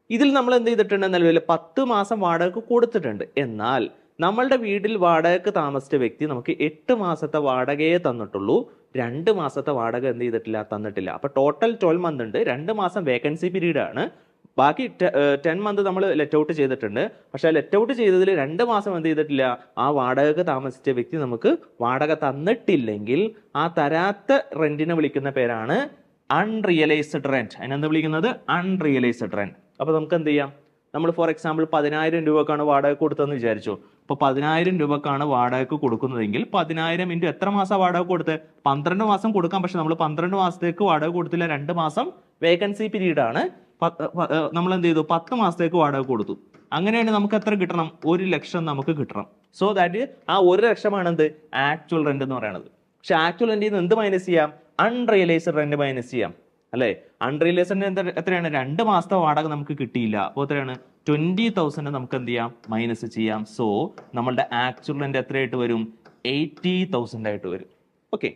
ഇതിൽ നമ്മൾ എന്ത് ചെയ്തിട്ടുണ്ട്, നിലവിൽ 10 മാസം വാടകയ്ക്ക് കൊടുത്തിട്ടുണ്ട്. എന്നാൽ നമ്മളുടെ വീട്ടിൽ വാടകയ്ക്ക് താമസിച്ച വ്യക്തി നമുക്ക് 8 മാസത്തെ വാടകയെ തന്നിട്ടുള്ളൂ, 2 മാസത്തെ വാടക എന്ത് ചെയ്തിട്ടില്ല, തന്നിട്ടില്ല. അപ്പൊ ടോട്ടൽ 12 മന്ത് ഉണ്ട്, 2 മാസം വേക്കൻസി പീരീഡ് ആണ്, ബാക്കി 10 മന്ത് നമ്മൾ ലെറ്റ് ഔട്ട് ചെയ്തിട്ടുണ്ട്. പക്ഷെ ലെറ്റ് ഔട്ട് ചെയ്തതിൽ 2 മാസം എന്ത് ചെയ്തിട്ടില്ല, ആ വാടകയ്ക്ക് താമസിച്ച വ്യക്തി നമുക്ക് വാടക തന്നിട്ടില്ലെങ്കിൽ ആ തരാത്ത റെന്റിനെ വിളിക്കുന്ന പേരാണ് അൺറിയലൈസ്ഡ് റെന്റ്. അതിനെന്താ വിളിക്കുന്നത്, അൺറിയലൈസ്ഡ് റെന്റ്. അപ്പൊ നമുക്ക് എന്ത് ചെയ്യാം, നമ്മൾ ഫോർ എക്സാമ്പിൾ 10,000 രൂപക്കാണ് വാടക കൊടുത്തതെന്ന് വിചാരിച്ചു. അപ്പോൾ 10,000 രൂപക്കാണ് വാടകയ്ക്ക് കൊടുക്കുന്നതെങ്കിൽ 10,000 ഇൻറ്റു എത്ര മാസം വാടക കൊടുത്ത്, 12 മാസം കൊടുക്കാം. പക്ഷെ നമ്മൾ 12 മാസത്തേക്ക് വാടക കൊടുത്തില്ല, 2 മാസം വേക്കൻസി പീരീഡ് ആണ്. നമ്മൾ എന്ത് ചെയ്തു, 10 മാസത്തേക്ക് വാടക കൊടുത്തു. അങ്ങനെയാണെങ്കിൽ നമുക്ക് എത്ര കിട്ടണം, 1 ലക്ഷം നമുക്ക് കിട്ടണം. സോ ദാറ്റ് ആ 1 ലക്ഷമാണ് എന്ത്, ആക്ച്വൽ റെന്റ് എന്ന് പറയുന്നത്. പക്ഷെ ആക്ച്വൽ റെന്റിൽ നിന്ന് എന്ത് മൈനസ് ചെയ്യാം, അൺറിയലൈസ്ഡ് റെന്റ് മൈനസ് ചെയ്യാം അല്ലേ. അൺറിയലൈസ്ഡ് എത്രയാണ്, 2 മാസത്തെ വാടക നമുക്ക് കിട്ടിയില്ല. അപ്പോൾ എത്രയാണ്, 20,000 നമുക്ക് എന്ത് ചെയ്യാം, മൈനസ് ചെയ്യാം. സോ നമ്മളുടെ ആക്ച്വൽ റെന്റ് എത്രയായിട്ട് വരും, 80,000 ആയിട്ട് വരും. ഓക്കെ,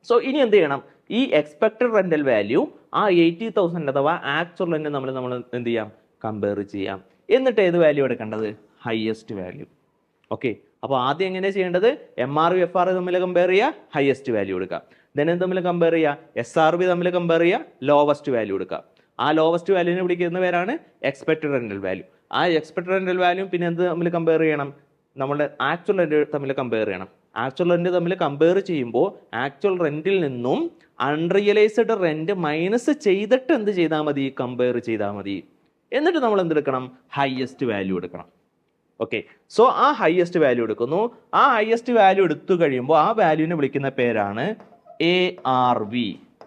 സോ ഇനി എന്ത് ചെയ്യണം, ഈ എക്സ്പെക്ടഡ് റെന്റൽ വാല്യൂ ആ 80,000 അഥവാ ആക്ച്വൽ റെന്റ് നമ്മൾ എന്ത് ചെയ്യാം, കമ്പയർ ചെയ്യാം. എന്നിട്ട് ഏത് വാല്യൂ എടുക്കേണ്ടത്, ഹയസ്റ്റ് വാല്യൂ. ഓക്കെ, അപ്പോൾ ആദ്യം എങ്ങനെ ചെയ്യേണ്ടത്, MRV FR തമ്മിൽ കമ്പയർ ചെയ്യുക, ഹയസ്റ്റ് വാല്യൂ എടുക്കുക. ദെൻ തമ്മിൽ കമ്പയർ ചെയ്യുക, SRV തമ്മിൽ കമ്പയർ ചെയ്യുക, ലോവസ്റ്റ് വാല്യൂ എടുക്കുക. ആ ലോവസ്റ്റ് വാല്യൂവിനെ വിളിക്കുന്ന പേരാണ് എക്സ്പെക്ടഡ് റെന്റൽ വാല്യൂ. ആ എക്സ്പെക്ടഡ് റെന്റൽ വാല്യൂ പിന്നെ എന്ത് തമ്മിൽ കമ്പയർ ചെയ്യണം, നമ്മുടെ ആക്ച്വൽ റെന്റ് തമ്മിൽ കമ്പയർ ചെയ്യണം. ആക്ച്വൽ റെന്റ് തമ്മിൽ കമ്പയർ ചെയ്യുമ്പോൾ ആക്ച്വൽ റെന്റിൽ നിന്നും അൺറിയലൈസ്ഡ് റെന്റ് മൈനസ് ചെയ്തിട്ട് എന്ത് ചെയ്താൽ മതി, കമ്പയർ ചെയ്താൽ മതി. എന്നിട്ട് നമ്മൾ എന്തെടുക്കണം, ഹയസ്റ്റ് വാല്യൂ എടുക്കണം. ഓക്കെ, സോ ആ ഹയസ്റ്റ് വാല്യൂ എടുക്കുന്നു. ആ ഹയസ്റ്റ് വാല്യൂ എടുത്തു കഴിയുമ്പോൾ ആ വാല്യൂവിനെ വിളിക്കുന്ന പേരാണ് ARV,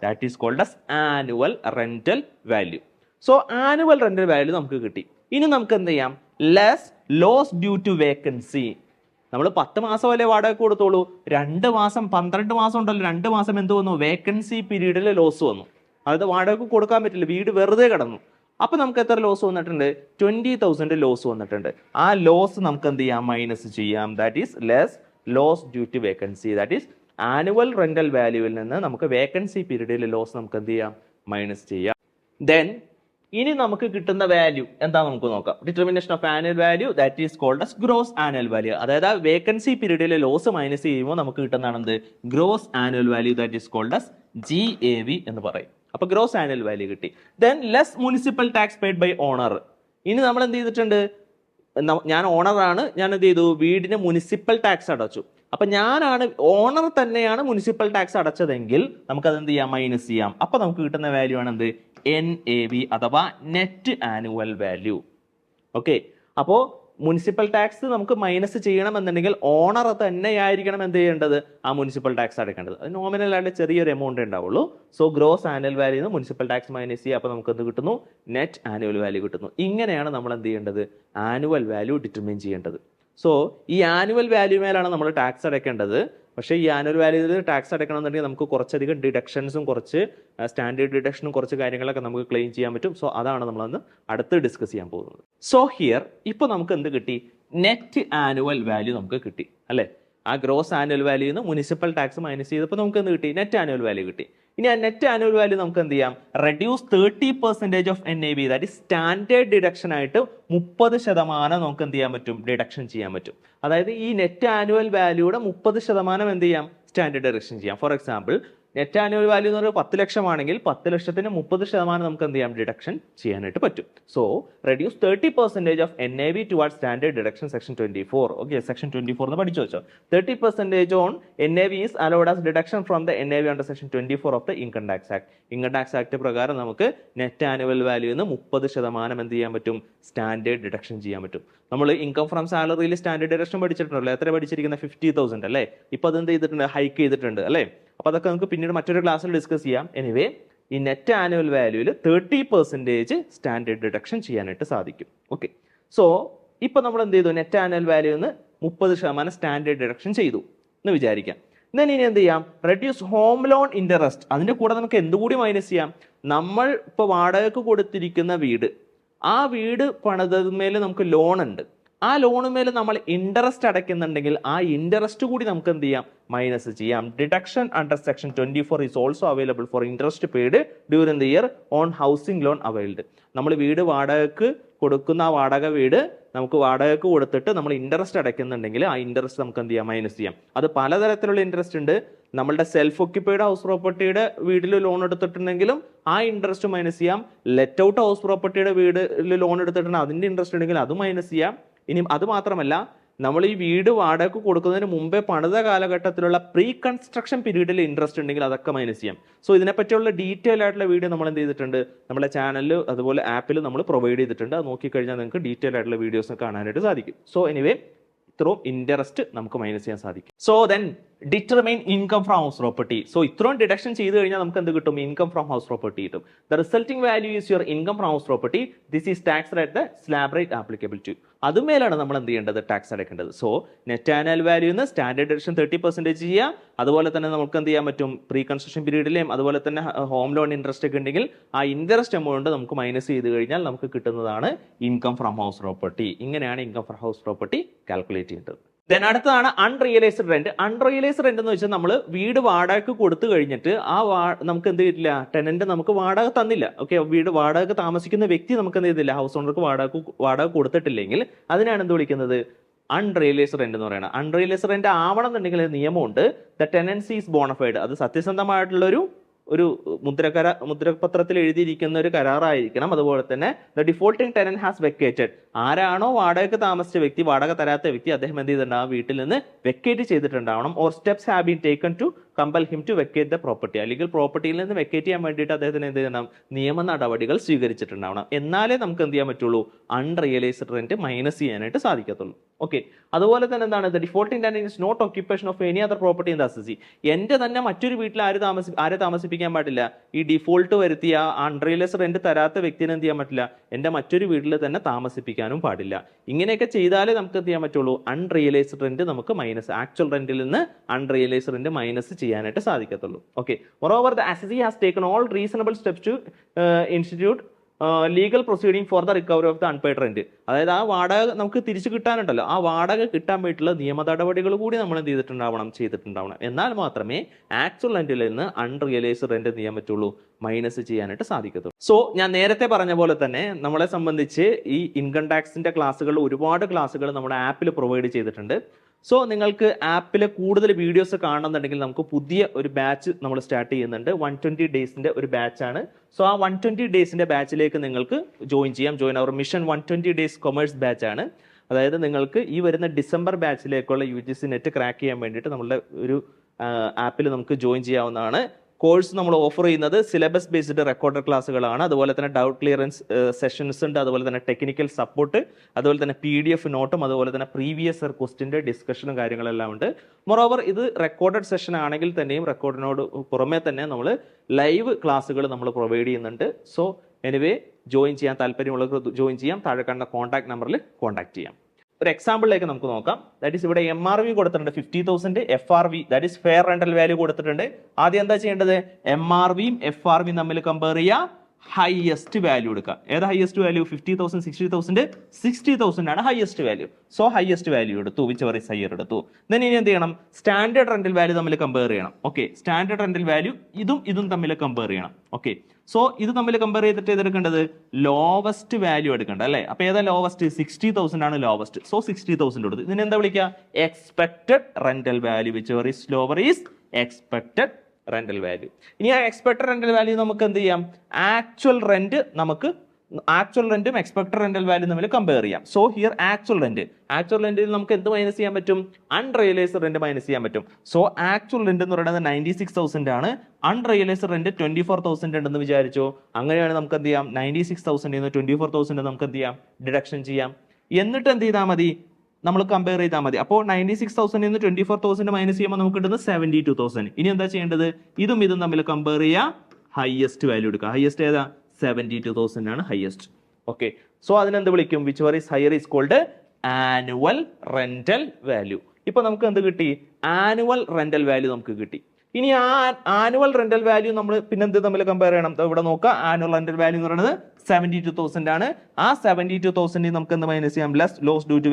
that is called as annual rental value. So annual rental value നമുക്ക് കിട്ടി. ഇനി നമുക്ക് എന്ത് ചെയ്യാം, less loss due to vacancy. നമ്മൾ 10 മാസം വരെ വാടക കൊടുത്തോളൂ, 2 മാസം 12 മാസം ഉണ്ടല്ലോ, 2 മാസം എന്ത് വന്നു, വേക്കൻസി പീരീഡിൽ ലോസ് വന്നു. അതായത് വാടക കൊടുക്കാൻ പറ്റില്ല, വീട് വെറുതെ കിടന്നു. അപ്പൊ നമുക്ക് എത്ര ലോസ് വന്നിട്ടുണ്ട്, 20,000 ലോസ് വന്നിട്ടുണ്ട്. ആ ലോസ് നമുക്ക് എന്ത് ചെയ്യാം, മൈനസ് ചെയ്യാം. That is less loss due to vacancy. That is annual rental വാല്യൂവിൽ നിന്ന് നമുക്ക് വേക്കൻസി പീരീഡിൽ ലോസ് നമുക്ക് എന്ത് ചെയ്യാം, മൈനസ് ചെയ്യാം. ദെൻ ഇനി നമുക്ക് കിട്ടുന്ന വാല്യൂ എന്താ നമുക്ക് നോക്കാം. Determination of annual value that is called as gross annual value. അതായത് ആ വേക്കൻസി പീരീഡിലെ ലോസ് മൈനസ് ചെയ്യുമ്പോൾ നമുക്ക് കിട്ടുന്നതാണ് എന്ത്, gross annual value. That is called as GAV എന്ന് പറയും. അപ്പൊ ഗ്രോസ് ആനുവൽ വാല്യൂ കിട്ടി. Then less municipal tax paid by owner. ഇനി നമ്മൾ എന്ത് ചെയ്തിട്ടുണ്ട്, ഞാൻ ഓണറാണ്, ഞാൻ എന്ത് ചെയ്തു, വീടിന് മുനിസിപ്പൽ ടാക്സ് അടച്ചു. അപ്പൊ ഞാനാണ് ഓണർ തന്നെയാണ് മുനിസിപ്പൽ ടാക്സ് അടച്ചതെങ്കിൽ നമുക്ക് അത് എന്ത് ചെയ്യാം, മൈനസ് ചെയ്യാം. അപ്പൊ നമുക്ക് കിട്ടുന്ന വാല്യൂ ആണ് എന്ത്, NAV അഥവാ നെറ്റ് ആനുവൽ വാല്യൂ. ഓക്കെ, അപ്പോ മുനിസിപ്പൽ ടാക്സ് നമുക്ക് മൈനസ് ചെയ്യണമെന്നുണ്ടെങ്കിൽ ഓണർ തന്നെയായിരിക്കണം എന്ത് ചെയ്യേണ്ടത്, ആ മുനിസിപ്പൽ ടാക്സ് അടയ്ക്കേണ്ടത്. അത് നോമിനൽ ആയിട്ട് ചെറിയൊരു എമൗണ്ട് ഉണ്ടാവുള്ളൂ. So gross annual value municipal tax minus ചെയ്യുക, അപ്പോൾ നമുക്ക് എന്ത് കിട്ടുന്നു, നെറ്റ് ആനുവൽ വാല്യൂ കിട്ടുന്നു. ഇങ്ങനെയാണ് നമ്മൾ എന്ത് ചെയ്യേണ്ടത്, ആനുവൽ വാല്യൂ ഡിറ്റർമിൻ ചെയ്യേണ്ടത്. സോ ഈ ആനുവൽ വാല്യൂ മേലാണ് നമ്മൾ ടാക്സ് അടയ്ക്കേണ്ടത്. പക്ഷേ ഈ ആനുവൽ വാല്യൂവിൽ ടാക്സ് അടയ്ക്കണമെന്നുണ്ടെങ്കിൽ നമുക്ക് കുറച്ചധികം ഡിഡക്ഷൻസും കുറച്ച് സ്റ്റാൻഡേർഡ് ഡിഡക്ഷനും കുറച്ച് കാര്യങ്ങളൊക്കെ നമുക്ക് ക്ലെയിം ചെയ്യാൻ പറ്റും. സോ അതാണ് നമ്മളന്ന് അടുത്ത് ഡിസ്കസ് ചെയ്യാൻ പോകുന്നത്. സോ ഹിയർ ഇപ്പോൾ നമുക്ക് എന്ത് കിട്ടി, നെറ്റ് ആനുവൽ വാല്യൂ നമുക്ക് കിട്ടി അല്ലേ. ആ ഗ്രോസ് ആനുവൽ വാല്യൂ നിന്ന് മുനിസിപ്പൽ ടാക്സ് മൈനസ് ചെയ്തപ്പോൾ നമുക്ക് എന്ത് കിട്ടി, നെറ്റ് ആനുവൽ വാല്യൂ കിട്ടി. ഇനി ആ നെറ്റ് ആനുവൽ വാല്യൂ നമുക്ക് എന്ത് ചെയ്യാം, reduce 30% of NAV, that is standard deduction ആയിട്ട് 30% നമുക്ക് എന്ത് ചെയ്യാൻ പറ്റും, ഡിഡക്ഷൻ ചെയ്യാൻ പറ്റും. അതായത് ഈ നെറ്റ് ആനുവൽ വാല്യൂയുടെ 30% എന്ത് ചെയ്യാം, സ്റ്റാൻഡേർഡ് ഡിഡക്ഷൻ ചെയ്യാം. For example net annual value എന്ന് പറയുന്നത് 10 ലക്ഷമാണെങ്കിൽ 10 ലക്ഷത്തിന് 30% നമുക്ക് എന്ത് ചെയ്യാം, ഡിഡക്ഷൻ ചെയ്യാനായിട്ട് പറ്റും. So reduce 30% of NAV toward standard deduction section 24. Okay, section 24 എന്ന് പഠിച്ചു വെച്ചോ. 30% on NAV is allowed as deduction from the NAV under section 24 of the income tax act. Income tax act പ്രകാരം നമുക്ക് നെറ്റ് ആനുവൽ വാല്യൂ നിന്ന് 30% എന്ത് ചെയ്യാൻ പറ്റും, standard deduction ചെയ്യാൻ പറ്റും. നമ്മൾ ഇൻകം ഫ്രം സാലറിയിൽ സ്റ്റാൻഡേർഡ് ഡിഡക്ഷൻ പഠിച്ചിട്ടുണ്ടല്ലോ, എത്ര പഠിച്ചിരിക്കുന്ന 50,000 അല്ലേ. ഇപ്പൊ അതെന്ത് ചെയ്തിട്ടുണ്ട്, ഹൈക്ക് ചെയ്തിട്ടുണ്ട് അല്ലേ. അപ്പൊ അതൊക്കെ നമുക്ക് പിന്നീട് മറ്റൊരു ക്ലാസ്സിൽ ഡിസ്കസ് ചെയ്യാം. എനിവേ ഈ നെറ്റ് ആനുവൽ വാല്യൂവിൽ 30% സ്റ്റാൻഡേർഡ് ഡിഡക്ഷൻ ചെയ്യാനായിട്ട് സാധിക്കും. ഓക്കെ, സോ ഇപ്പൊ നമ്മൾ എന്ത് ചെയ്തു, നെറ്റ് ആനുവൽ വാല്യൂന്ന് 30% സ്റ്റാൻഡേർഡ് ഡിഡക്ഷൻ ചെയ്തു എന്ന് വിചാരിക്കാം. ഇനി എന്ത് ചെയ്യാം, റെഡ്യൂസ് ഹോം ലോൺ ഇൻട്രസ്റ്റ്. അതിന്റെ കൂടെ നമുക്ക് എന്തുകൂടി മൈനസ് ചെയ്യാം, നമ്മൾ ഇപ്പൊ വാടകയ്ക്ക് കൊടുത്തിരിക്കുന്ന വീട്, ആ വീട് പണിതന്മേൽ നമുക്ക് ലോൺ ഉണ്ട്. ആ ലോണുമേൽ നമ്മൾ ഇൻട്രസ്റ്റ് അടയ്ക്കുന്നുണ്ടെങ്കിൽ ആ ഇൻട്രസ്റ്റ് കൂടി നമുക്ക് എന്ത് ചെയ്യാം, മൈനസ് ചെയ്യാം. Deduction under section 24 is also available for interest paid during the year on housing loan availed. നമ്മൾ വീട് വാടകയ്ക്ക് കൊടുക്കുന്ന ആ വാടക വീട് നമുക്ക് വാടകയ്ക്ക് കൊടുത്തിട്ട് നമ്മൾ ഇൻട്രസ്റ്റ് അടയ്ക്കുന്നുണ്ടെങ്കിൽ ആ ഇൻട്രസ്റ്റ് നമുക്ക് എന്ത് ചെയ്യാം, മൈനസ് ചെയ്യാം. അത് പലതരത്തിലുള്ള ഇൻട്രസ്റ്റ് ഉണ്ട്. നമ്മളുടെ സെൽഫ് ഒക്യുപ്പൈഡ് ഹൗസ് പ്രോപ്പർട്ടിയുടെ വീട്ടിൽ ലോൺ എടുത്തിട്ടുണ്ടെങ്കിലും ആ ഇൻട്രസ്റ്റ് മൈനസ് ചെയ്യാം. ലെറ്റ് ഔട്ട് ഹൗസ് പ്രോപ്പർട്ടിയുടെ വീട്ടിൽ ലോൺ എടുത്തിട്ടുണ്ടെങ്കിൽ അതിന്റെ ഇൻട്രസ്റ്റ് ഉണ്ടെങ്കിൽ അത് മൈനസ് ചെയ്യാം. ഇനി അത് മാത്രമല്ല, നമ്മൾ ഈ വീട് വാടകയ്ക്ക് കൊടുക്കുന്നതിന് മുമ്പേ പണിത കാലഘട്ടത്തിലുള്ള പ്രീ കൺസ്ട്രക്ഷൻ പീരീഡിൽ ഇൻട്രസ്റ്റ് ഉണ്ടെങ്കിൽ അതൊക്കെ മൈനസ് ചെയ്യാം. സോ ഇതിനെപ്പറ്റിയുള്ള ഡീറ്റെയിൽ ആയിട്ടുള്ള വീഡിയോ നമ്മൾ എന്ത് ചെയ്തിട്ടുണ്ട്, നമ്മുടെ ചാനലിൽ അതുപോലെ ആപ്പിൽ നമ്മൾ പ്രൊവൈഡ് ചെയ്തിട്ടുണ്ട്. അത് നോക്കിക്കഴിഞ്ഞാൽ നിങ്ങൾക്ക് ഡീറ്റെയിൽ ആയിട്ടുള്ള വീഡിയോസ് കാണാനായിട്ട് സാധിക്കും. സോ എനിവേ ഇത്രയും ഇൻട്രസ്റ്റ് നമുക്ക് മൈനസ് ചെയ്യാൻ സാധിക്കും. So then determine income from house property. So ഇത്രയും ഡിഡക്ഷൻ ചെയ്ത് കഴിഞ്ഞാൽ നമുക്ക് എന്ത് കിട്ടും, ഇൻകം ഫ്രം ഹൗസ് പ്രോപ്പർട്ടി കിട്ടും. The resulting value is your income from house property. This is tax at the slab rate applicable to. അതുമേലാണ് നമ്മൾ എന്ത് ചെയ്യേണ്ടത്, ടാക്സ് അടയ്ക്കേണ്ടത്. സോ നെറ്റ് ആനുവൽ വാല്യൂന്ന് സ്റ്റാൻഡേർഡ് ഡിഡക്ഷൻ 30% ചെയ്യുക. അതുപോലെ തന്നെ നമുക്ക് എന്ത് ചെയ്യാൻ പറ്റും, പ്രീ കൺസ്ട്രക്ഷൻ പീരീഡിലെയും അതുപോലെ തന്നെ ഹോം ലോൺ ഇൻട്രസ്റ്റ് ഒക്കെ ഉണ്ടെങ്കിൽ ആ ഇൻട്രസ്റ്റ് എമൗണ്ട് നമുക്ക് മൈനസ് ചെയ്ത് കഴിഞ്ഞാൽ നമുക്ക് കിട്ടുന്നതാണ് ഇൻകം ഫ്രം ഹൗസ് പ്രോപ്പർട്ടി. ഇങ്ങനെയാണ് income from house property calculate ചെയ്യേണ്ടത്. ദെൻ അടുത്തതാണ് അൺറിയലൈസ്ഡ് റെന്റ്. അൺറിയലൈസ്ഡ് റെന്റ് എന്ന് വെച്ചാൽ നമ്മൾ വീട് വാടകയ്ക്ക് കൊടുത്തു കഴിഞ്ഞിട്ട് ആ നമുക്ക് എന്ത് ചെയ്തില്ല, ടെനന്റ് നമുക്ക് വാടക തന്നില്ല. ഓക്കെ, വീട് വാടക താമസിക്കുന്ന വ്യക്തി നമുക്ക് എന്ത് ചെയ്തില്ല, ഹൗസ് ഓണർക്ക് വാടക കൊടുത്തിട്ടില്ലെങ്കിൽ അതിനാണ് എന്ത് വിളിക്കുന്നത്, അൺറിയലൈസ്ഡ് റെന്റ് എന്ന് പറയുന്നത്. അൺറിയലൈസ്ഡ് റെന്റ് ആവണം എന്നുണ്ടെങ്കിൽ നിയമമുണ്ട്. The tenancy is bona fide. അത് സത്യസന്ധമായിട്ടുള്ള ഒരു മുദ്രപത്രത്തിൽ എഴുതിയിരിക്കുന്ന ഒരു കരാറായിരിക്കണം. അതുപോലെ തന്നെ the defaulting tenant has vacated. ആരാണോ വാടകയ്ക്ക് താമസിച്ച വ്യക്തി, വാടക തരാത്ത വ്യക്തി, അദ്ദേഹം എന്ത് ചെയ്തിട്ടുണ്ടാവും, വീട്ടിൽ നിന്ന് വെക്കേറ്റ് ചെയ്തിട്ടുണ്ടാവണം. Or steps have been taken to compel him to vacate the property. അല്ലെങ്കിൽ പ്രോപ്പർട്ടിയിൽ നിന്ന് വെക്കേറ്റ് ചെയ്യാൻ വേണ്ടിയിട്ട് അദ്ദേഹത്തിന് എന്ത് ചെയ്യണം, നിയമ നടപടികൾ സ്വീകരിച്ചിട്ടുണ്ടാവണം. എന്നാലേ നമുക്ക് എന്ത് ചെയ്യാൻ പറ്റുള്ളൂ, അൺറിയലൈസ്ഡ് റെന്റ് മൈനസ് ചെയ്യാനായിട്ട് സാധിക്കത്തുള്ളൂ. ഓക്കെ, അതുപോലെ തന്നെ എന്താണ്, the defaulting tenant is not occupation of any other property in the assessee. എന്റെ തന്നെ മറ്റൊരു വീട്ടിൽ ആരെ താമസിപ്പിക്കാൻ പാടില്ല, ഈ ഡിഫോൾട്ട് വരുത്തിയ അൺറിയലൈസ്ഡ് റെന്റ് തരാത്ത വ്യക്തിനെ എന്ത് ചെയ്യാൻ പറ്റില്ല, എന്റെ മറ്റൊരു വീട്ടിൽ തന്നെ താമസിപ്പിക്കാനും പാടില്ല. ഇങ്ങനെയൊക്കെ ചെയ്താലേ നമുക്ക് എന്ത് ചെയ്യാൻ പറ്റുള്ളൂ, അൺറിയലൈസ്ഡ് റെന്റ് നമുക്ക് മൈനസ്, ആക്ച്വൽ റെന്റിൽ നിന്ന് അൺറിയലൈസ്ഡ് റെന്റ് മൈനസ് ചെയ്യാനായിട്ട് സാധിക്കത്തുള്ളൂ. Okay, moreover the assessee has taken all reasonable steps to institute legal proceeding for the recovery of the unpaid rent. അതായത് ആ വാടക നമുക്ക് തിരിച്ചു കിട്ടാനുണ്ടല്ലോ, ആ വാടക കിട്ടാൻ വേണ്ടിയിട്ടുള്ള നിയമ നടപടികൾ കൂടി നമ്മൾ എന്ത് ചെയ്തിട്ടുണ്ടാവണം. എന്നാൽ മാത്രമേ ആക്ച്വൽ റെന്റിൽ നിന്ന് അൺറിയലൈസ്ഡ് റെന്റ് എന്ത് ചെയ്യാൻ പറ്റുള്ളൂ, മൈനസ് ചെയ്യാനായിട്ട് സാധിക്കത്തുള്ളൂ. സോ ഞാൻ നേരത്തെ പറഞ്ഞ പോലെ തന്നെ നമ്മളെ സംബന്ധിച്ച് ഈ ഇൻകം ടാക്സിന്റെ ക്ലാസ്സുകൾ, ഒരുപാട് ക്ലാസ്സുകൾ നമ്മുടെ ആപ്പിൽ പ്രൊവൈഡ് ചെയ്തിട്ടുണ്ട്. സോ നിങ്ങൾക്ക് ആപ്പിൽ കൂടുതൽ വീഡിയോസ് കാണണമെന്നുണ്ടെങ്കിൽ നമുക്ക് പുതിയ ഒരു ബാച്ച് നമ്മൾ സ്റ്റാർട്ട് ചെയ്യുന്നുണ്ട്. 120 ഡേയ്സിന്റെ ഒരു ബാച്ചാണ്. സോ ആ 120 ഡേയ്സിന്റെ ബാച്ചിലേക്ക് നിങ്ങൾക്ക് join our mission 120 days commerce ബാച്ചാണ്. അതായത് നിങ്ങൾക്ക് ഈ വരുന്ന ഡിസംബർ ബാച്ചിലേക്കുള്ള UGC നെറ്റ് ക്രാക്ക് ചെയ്യാൻ വേണ്ടിയിട്ട് നമ്മളുടെ ഒരു ആപ്പിൽ നമുക്ക് ജോയിൻ ചെയ്യാവുന്നതാണ്. കോഴ്സ് നമ്മൾ ഓഫർ ചെയ്യുന്നത് സിലബസ് ബേസ്ഡ് റെക്കോർഡർ ക്ലാസ്സുകളാണ്. അതുപോലെ തന്നെ ഡൗട്ട് ക്ലിയറൻസ് സെഷൻസ് ഉണ്ട്. അതുപോലെ തന്നെ ടെക്നിക്കൽ സപ്പോർട്ട്, അതുപോലെ തന്നെ PDF നോട്ടും, അതുപോലെ തന്നെ പ്രീവിയസ് ഇയർ ക്വസ്റ്റിന്റെ ഡിസ്കഷനും കാര്യങ്ങളെല്ലാം ഉണ്ട്. മോറോവർ ഇത് റെക്കോർഡഡ് സെഷൻ ആണെങ്കിൽ തന്നെയും റെക്കോർഡിനോട് പുറമെ തന്നെ നമ്മൾ ലൈവ് ക്ലാസ്സുകൾ നമ്മൾ പ്രൊവൈഡ് ചെയ്യുന്നുണ്ട്. സോ എനിവേ ജോയിൻ ചെയ്യാൻ താല്പര്യമുള്ളവർക്ക് ജോയിൻ ചെയ്യാം. താഴെ കാണുന്ന കോൺടാക്ട് നമ്പറിൽ കോൺടാക്ട് ചെയ്യാം. ഒരു എക്സാമ്പിളിലേക്ക് നമുക്ക് നോക്കാം. ദാറ്റ് ഈസ് ഇവിടെ MRV കൊടുത്തിട്ടുണ്ട് 50,000, FRV that is fair rental value കൊടുത്തിട്ടുണ്ട്. ആദ്യം എന്താ ചെയ്യേണ്ടത്, MRVയും FRVയും തമ്മിൽ കമ്പയർ ചെയ്യുക, ഹയസ്റ്റ് വാല്യൂ എടുക്കുക. ഏതാ ഹയസ്റ്റ് വാല്യൂ, 50,000, 60,000, 60,000 ആണ് highest value. So highest value എടുത്തു, വിച്ച് എവർ ഈസ് ഹയർ എടുത്തു. ദെൻ ഇനി എന്ത് ചെയ്യണം, സ്റ്റാൻഡേർഡ് റെന്റൽ വാല്യൂ തമ്മിൽ കമ്പയർ ചെയ്യണം. ഓക്കെ, സ്റ്റാൻഡേർഡ് റെന്റൽ വാല്യൂ ഇതും തമ്മിൽ കമ്പയർ ചെയ്യണം. ഓക്കെ, സോ ഇത് തമ്മിൽ കമ്പയർ ചെയ്തിട്ട് എടുക്കേണ്ടത് ലോവസ്റ്റ് വാല്യൂ എടുക്കേണ്ട അല്ലേ. അപ്പൊ ഏതാ ലോവസ്റ്റ്, 60,000 ആണ് ലോവസ്റ്റ്. സോ 60,000 കൊടുത്തു. ഇതിന് എന്താ വിളിക്കുക, expected rental value, which ever is lower is expected rental value. ഇനി ആ എക്സ്പെക്ടഡ് റെന്റൽ വാല്യൂ നമുക്ക് എന്ത് ചെയ്യാം, ആക്ച്വൽ റെന്റും എക്സ്പെക്ടഡ് റെന്റൽ വാല്യൂ തമ്മിൽ കമ്പയർ ചെയ്യാം. സോ ഹിയർ ആക്ച്വൽ റെന്റിൽ നമുക്ക് എന്ത് മൈനസ് ചെയ്യാൻ പറ്റും, അൺറിയലൈസ്ഡ് റെന്റ് മൈനസ് ചെയ്യാൻ പറ്റും. സോ ആക്ച്വൽ റെന്റ് എന്ന് പറയുന്നത് 96,000 ആണ്. അൺറിയലൈസ്ഡ് റെന്റ് 24,000 ഉണ്ടെന്ന് വിചാരിച്ചു. അങ്ങനെയാണ് നമുക്ക് എന്ത് ചെയ്യാം, 96,000 24,000 നമുക്ക് എന്ത് ചെയ്യാം, ഡിഡക്ഷൻ ചെയ്യാം. എന്നിട്ട് എന്ത് ചെയ്താൽ മതി, നമ്മൾ കമ്പയർ ചെയ്താൽ മതി. അപ്പോൾ 96,000 24,000 മൈനസ് ചെയ്യുമ്പോൾ നമുക്ക് കിട്ടുന്നത് 72,000. ഇനി എന്താ ചെയ്യേണ്ടത്, ഇതും തമ്മിൽ കമ്പയർ ചെയ്യുക, ഹയസ്റ്റ് വാല്യൂ എടുക്കുക. ഹയസ്റ്റ് ഏതാ, 72,000 ആണ് ഹയസ്റ്റ്. ഓക്കെ, സോ അതിനെന്ത് വിളിക്കും, whichever is higher is called annual rental value. ഇപ്പൊ നമുക്ക് എന്ത് കിട്ടി, ആനുവൽ റെന്റൽ വാല്യൂ നമുക്ക് കിട്ടി. ഇനി ആ ആനുവൽ റെന്റൽ വാല്യൂ നമ്മൾ പിന്നെന്ത് തമ്മിൽ കമ്പയർ ചെയ്യണം? ഇവിടെ നോക്കുക, ആനുവൽ റെന്റൽ വാല്യൂ എന്ന് പറയുന്നത് 72,000 ആണ്. ആ 72,000 നമുക്ക് എന്ത് മൈനസ് ചെയ്യാം? Less loss due to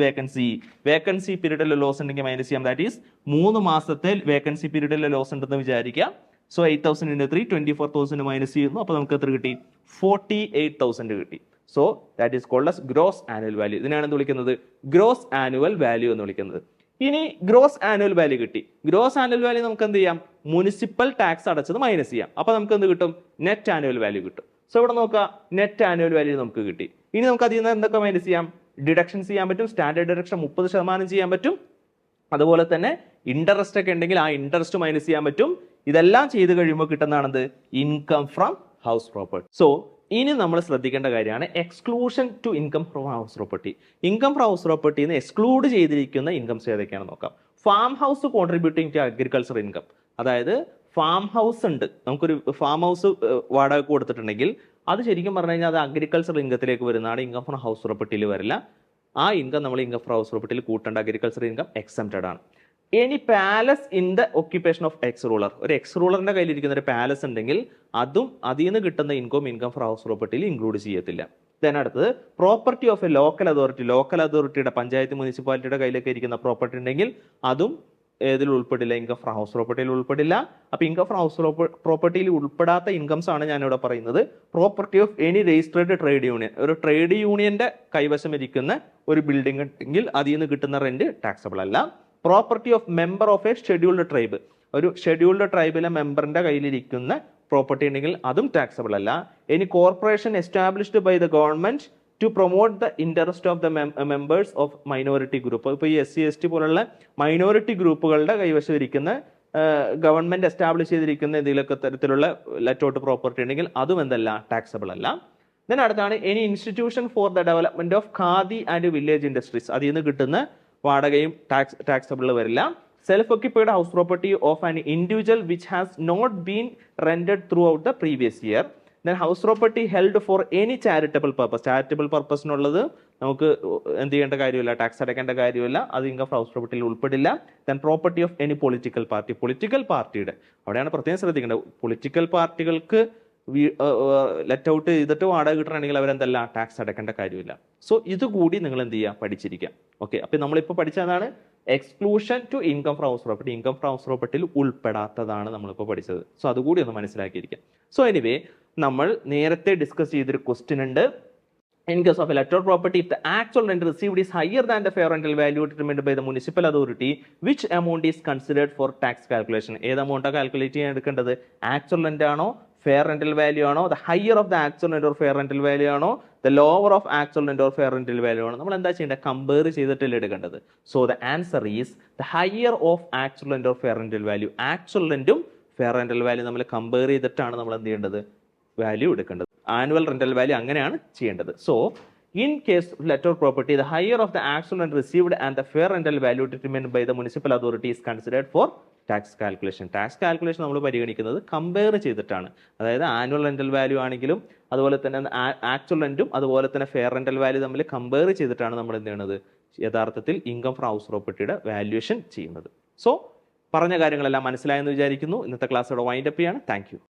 vacancy പീരീഡിലെ ലോസ് ഉണ്ടെങ്കിൽ മൈനസ് ചെയ്യാം. ദാറ്റ് ഈസ് 3 മാസത്തെ വേക്കൻസി പീരീഡിലെ ലോസ് ഉണ്ടെന്ന് വിചാരിക്കാം. സോ 8,000 into 3 24,000 മൈനസ് ചെയ്യുന്നു. അപ്പോൾ നമുക്ക് എത്ര കിട്ടി? 48,000 കിട്ടി. So that is called as gross annual value. ഇതിനാണ് എന്ത് വിളിക്കുന്നത്? ഗ്രോസ് ആനുവൽ വാല്യൂ എന്ന് വിളിക്കുന്നത്. ഇനി ഗ്രോസ് ആനുവൽ വാല്യൂ കിട്ടി. ഗ്രോസ് ആനുവൽ വാല്യൂ നമുക്ക് എന്ത് ചെയ്യാം? മുനിസിപ്പൽ ടാക്സ് അടച്ചത് മൈനസ് ചെയ്യാം. അപ്പൊ നമുക്ക് എന്ത് കിട്ടും? നെറ്റ് ആനുവൽ വാല്യൂ കിട്ടും. സോ ഇവിടെ നോക്കുക, നെറ്റ് ആനുവൽ വാല്യൂ നമുക്ക് കിട്ടി. ഇനി നമുക്ക് അതിൽ നിന്ന് എന്തൊക്കെ മൈനസ് ചെയ്യാം? ഡിഡക്ഷൻസ് ചെയ്യാൻ പറ്റും. സ്റ്റാൻഡേർഡ് ഡിഡക്ഷൻ 30% ചെയ്യാൻ പറ്റും. അതുപോലെ തന്നെ ഇൻട്രസ്റ്റ് ഒക്കെ ഉണ്ടെങ്കിൽ ആ ഇൻട്രസ്റ്റ് മൈനസ് ചെയ്യാൻ പറ്റും. ഇതെല്ലാം ചെയ്ത് കഴിയുമ്പോൾ കിട്ടുന്നതാണത് income from house property. So ഇനി നമ്മൾ ശ്രദ്ധിക്കേണ്ട കാര്യമാണ് exclusion to income from house property. Income from house പ്രോപ്പർട്ടിയിൽ നിന്ന് എക്സ്ക്ലൂഡ് ചെയ്തിരിക്കുന്ന ഇൻകംസ് ഏതൊക്കെയാണെന്ന് നോക്കാം. Farm house contributing to agriculture income. അതായത് ഫാം ഹൗസ് ഉണ്ട്, നമുക്കൊരു ഫാം ഹൗസ് വാടക കൊടുത്തിട്ടുണ്ടെങ്കിൽ അത് ശരിക്കും പറഞ്ഞു കഴിഞ്ഞാൽ അത് അഗ്രികൾച്ചർ ഇൻകത്തിലേക്ക് വരുന്നതാണ്. ഇൻകം ഫ്രം ഹൗസ് പ്രോപ്പർട്ടിയിൽ വരില്ല. ആ ഇൻകം നമ്മൾ ഇൻകം ഫ്രം ഹൗസ് പ്രോപ്പർട്ടിയിൽ കൂട്ടേണ്ട. അഗ്രികൾച്ചർ ഇൻകം എക്സംപ്റ്റഡ് ആണ്. Any palace in the occupation of ex ruler. ഒരു എക്സ് റൂളറിന്റെ കയ്യിലിരിക്കുന്ന ഒരു പാലസ് ഉണ്ടെങ്കിൽ അതും അതിൽ നിന്ന് കിട്ടുന്ന ഇൻകം ഫ്രം ഹൗസ് പ്രോപ്പർട്ടിയിൽ ഇൻക്ലൂഡ് ചെയ്യത്തില്ല. ദെൻ അടുത്തത് property of a local authority. Local അതോറിറ്റിയുടെ പഞ്ചായത്ത് മുനിസിപ്പാലിറ്റിയുടെ കയ്യിലൊക്കെ ഇരിക്കുന്ന പ്രോപ്പർട്ടി ഉണ്ടെങ്കിൽ അതും ഏതിൽ ഉൾപ്പെടില്ല? ഇൻകം ഫ്രം ഹൗസ് പ്രോപ്പർട്ടിയിൽ ഉൾപ്പെടില്ല. അപ്പൊ ഇൻകം ഫ്രം ഹൗസ് പ്രോപ്പർട്ടിയിൽ ഉൾപ്പെടാത്ത ഇൻകംസ് ആണ് ഞാനിവിടെ പറയുന്നത്. Property of any registered trade union. ഒരു ട്രേഡ് യൂണിയന്റെ കൈവശം ഇരിക്കുന്ന ഒരു ബിൽഡിംഗ് ഉണ്ടെങ്കിൽ അതിൽ നിന്ന് കിട്ടുന്ന റെന്റ് ടാക്സബിൾ അല്ല. Property of member of a scheduled tribe. ഒരു ഷെഡ്യൂൾഡ് ട്രൈബിലെ മെമ്പറിന്റെ കയ്യിലിരിക്കുന്ന പ്രോപ്പർട്ടി ഉണ്ടെങ്കിൽ അതും ടാക്സബിൾ അല്ല. Any corporation established by the government to promote the interest of the members of minority group. ഇപ്പോൾ ഈ SC ST പോലുള്ള മൈനോറിറ്റി ഗ്രൂപ്പുകളുടെ കൈവശം ഇരിക്കുന്ന ഗവൺമെന്റ് എസ്റ്റാബ്ലിഷ് ചെയ്തിരിക്കുന്ന എന്തെങ്കിലുമൊക്കെ തരത്തിലുള്ള ലെറ്റൗട്ട് പ്രോപ്പർട്ടി ഉണ്ടെങ്കിൽ അതും എന്തല്ല? ടാക്സബിൾ അല്ല. ദെൻ അടുത്താണ് any institution for the development of Khadi and village industries. അതിൽ നിന്ന് കിട്ടുന്ന വാടകയും ടാക്സബിൾ വരില്ല. Self occupied house property of an individual which has not been rented throughout the previous year. Then house property held for any charitable purpose. Charitable പർപ്പസിനുള്ളത് നമുക്ക് എന്ത് ചെയ്യേണ്ട കാര്യമില്ല, ടാക്സ് അടയ്ക്കേണ്ട കാര്യമില്ല. അത് ഇൻകം ഫ്രം ഹൗസ് പ്രോപ്പർട്ടിയിൽ ഉൾപ്പെടില്ല. Then property of any political party. Political പാർട്ടിയുടെ അവിടെയാണ് പ്രത്യേകം ശ്രദ്ധിക്കേണ്ടത്. പൊളിറ്റിക്കൽ പാർട്ടികൾക്ക് ലെറ്റ് ഔട്ട് ചെയ്തിട്ട് വാടക കിട്ടണമെങ്കിൽ അവരെന്തല്ല? ടാക്സ് അടയ്ക്കേണ്ട കാര്യമില്ല. സോ ഇതുകൂടി നിങ്ങൾ എന്ത് ചെയ്യുക? പഠിച്ചിരിക്കാം. ഓക്കെ, അപ്പൊ നമ്മളിപ്പോൾ പഠിച്ചതാണ് exclusion to income from house property. Income from house പ്രോപ്പർട്ടിയിൽ ഉൾപ്പെടാത്തതാണ് നമ്മളിപ്പോൾ പഠിച്ചത്. സോ അതുകൂടി ഒന്ന് മനസ്സിലാക്കിയിരിക്കാം. സോ എനിവേ നമ്മൾ നേരത്തെ ഡിസ്കസ് ചെയ്തൊരു ക്വസ്റ്റ്യൻ ഉണ്ട്. In case of a letter property, if the actual rent received is higher than the fair rental value determined by the municipal authority, which amount is considered for tax calculation? ഏത് amount calculate ചെയ്യാൻ എടുക്കേണ്ടത്? Actual rent ആണോ, fair rental value ആണോ, the higher of the actual rent or fair rental value ആണോ, the lower of actual rent or fair rental value ആണോ? നമ്മൾ എന്താ ചെയ്യേണ്ടത്? കമ്പയർ ചെയ്തിട്ടല്ലേ എടുക്കേണ്ടത്. So the answer is the higher of actual rent or fair rental value. Actual റെന്റും fair rental value നമ്മൾ compare ചെയ്തിട്ടാണ് നമ്മൾ എന്ത് ചെയ്യേണ്ടത്? വാല്യൂ എടുക്കേണ്ടത്. ആനുവൽ റെന്റൽ വാല്യൂ അങ്ങനെയാണ് ചെയ്യേണ്ടത്. So in case of letter property, the higher of the actual rent received and the fair rental value determined by the municipal authority is considered for tax calculation. Tax calculation നമ്മൾ പരിഗണിക്കുന്നത് compare ചെയ്തിട്ടാണ്. അതായത് annual rental value ആണെങ്കിലും അതുപോലെ തന്നെ actual റെന്റും അതുപോലെ തന്നെ fair rental value തമ്മിൽ കമ്പയർ ചെയ്തിട്ടാണ് നമ്മൾ എന്ത് ചെയ്യുന്നത്? യഥാർത്ഥത്തിൽ ഇൻകം ഫ്രം ഹൗസ് പ്രോപ്പർട്ടിയുടെ വാല്യുവേഷൻ ചെയ്യുന്നത്. സോ പറഞ്ഞ കാര്യങ്ങളെല്ലാം മനസ്സിലായെന്ന് വിചാരിക്കുന്നു. ഇന്നത്തെ ക്ലാസ് ഇവിടെ വൈൻഡ് അപ്പ് ചെയ്യാണ്. Thank you.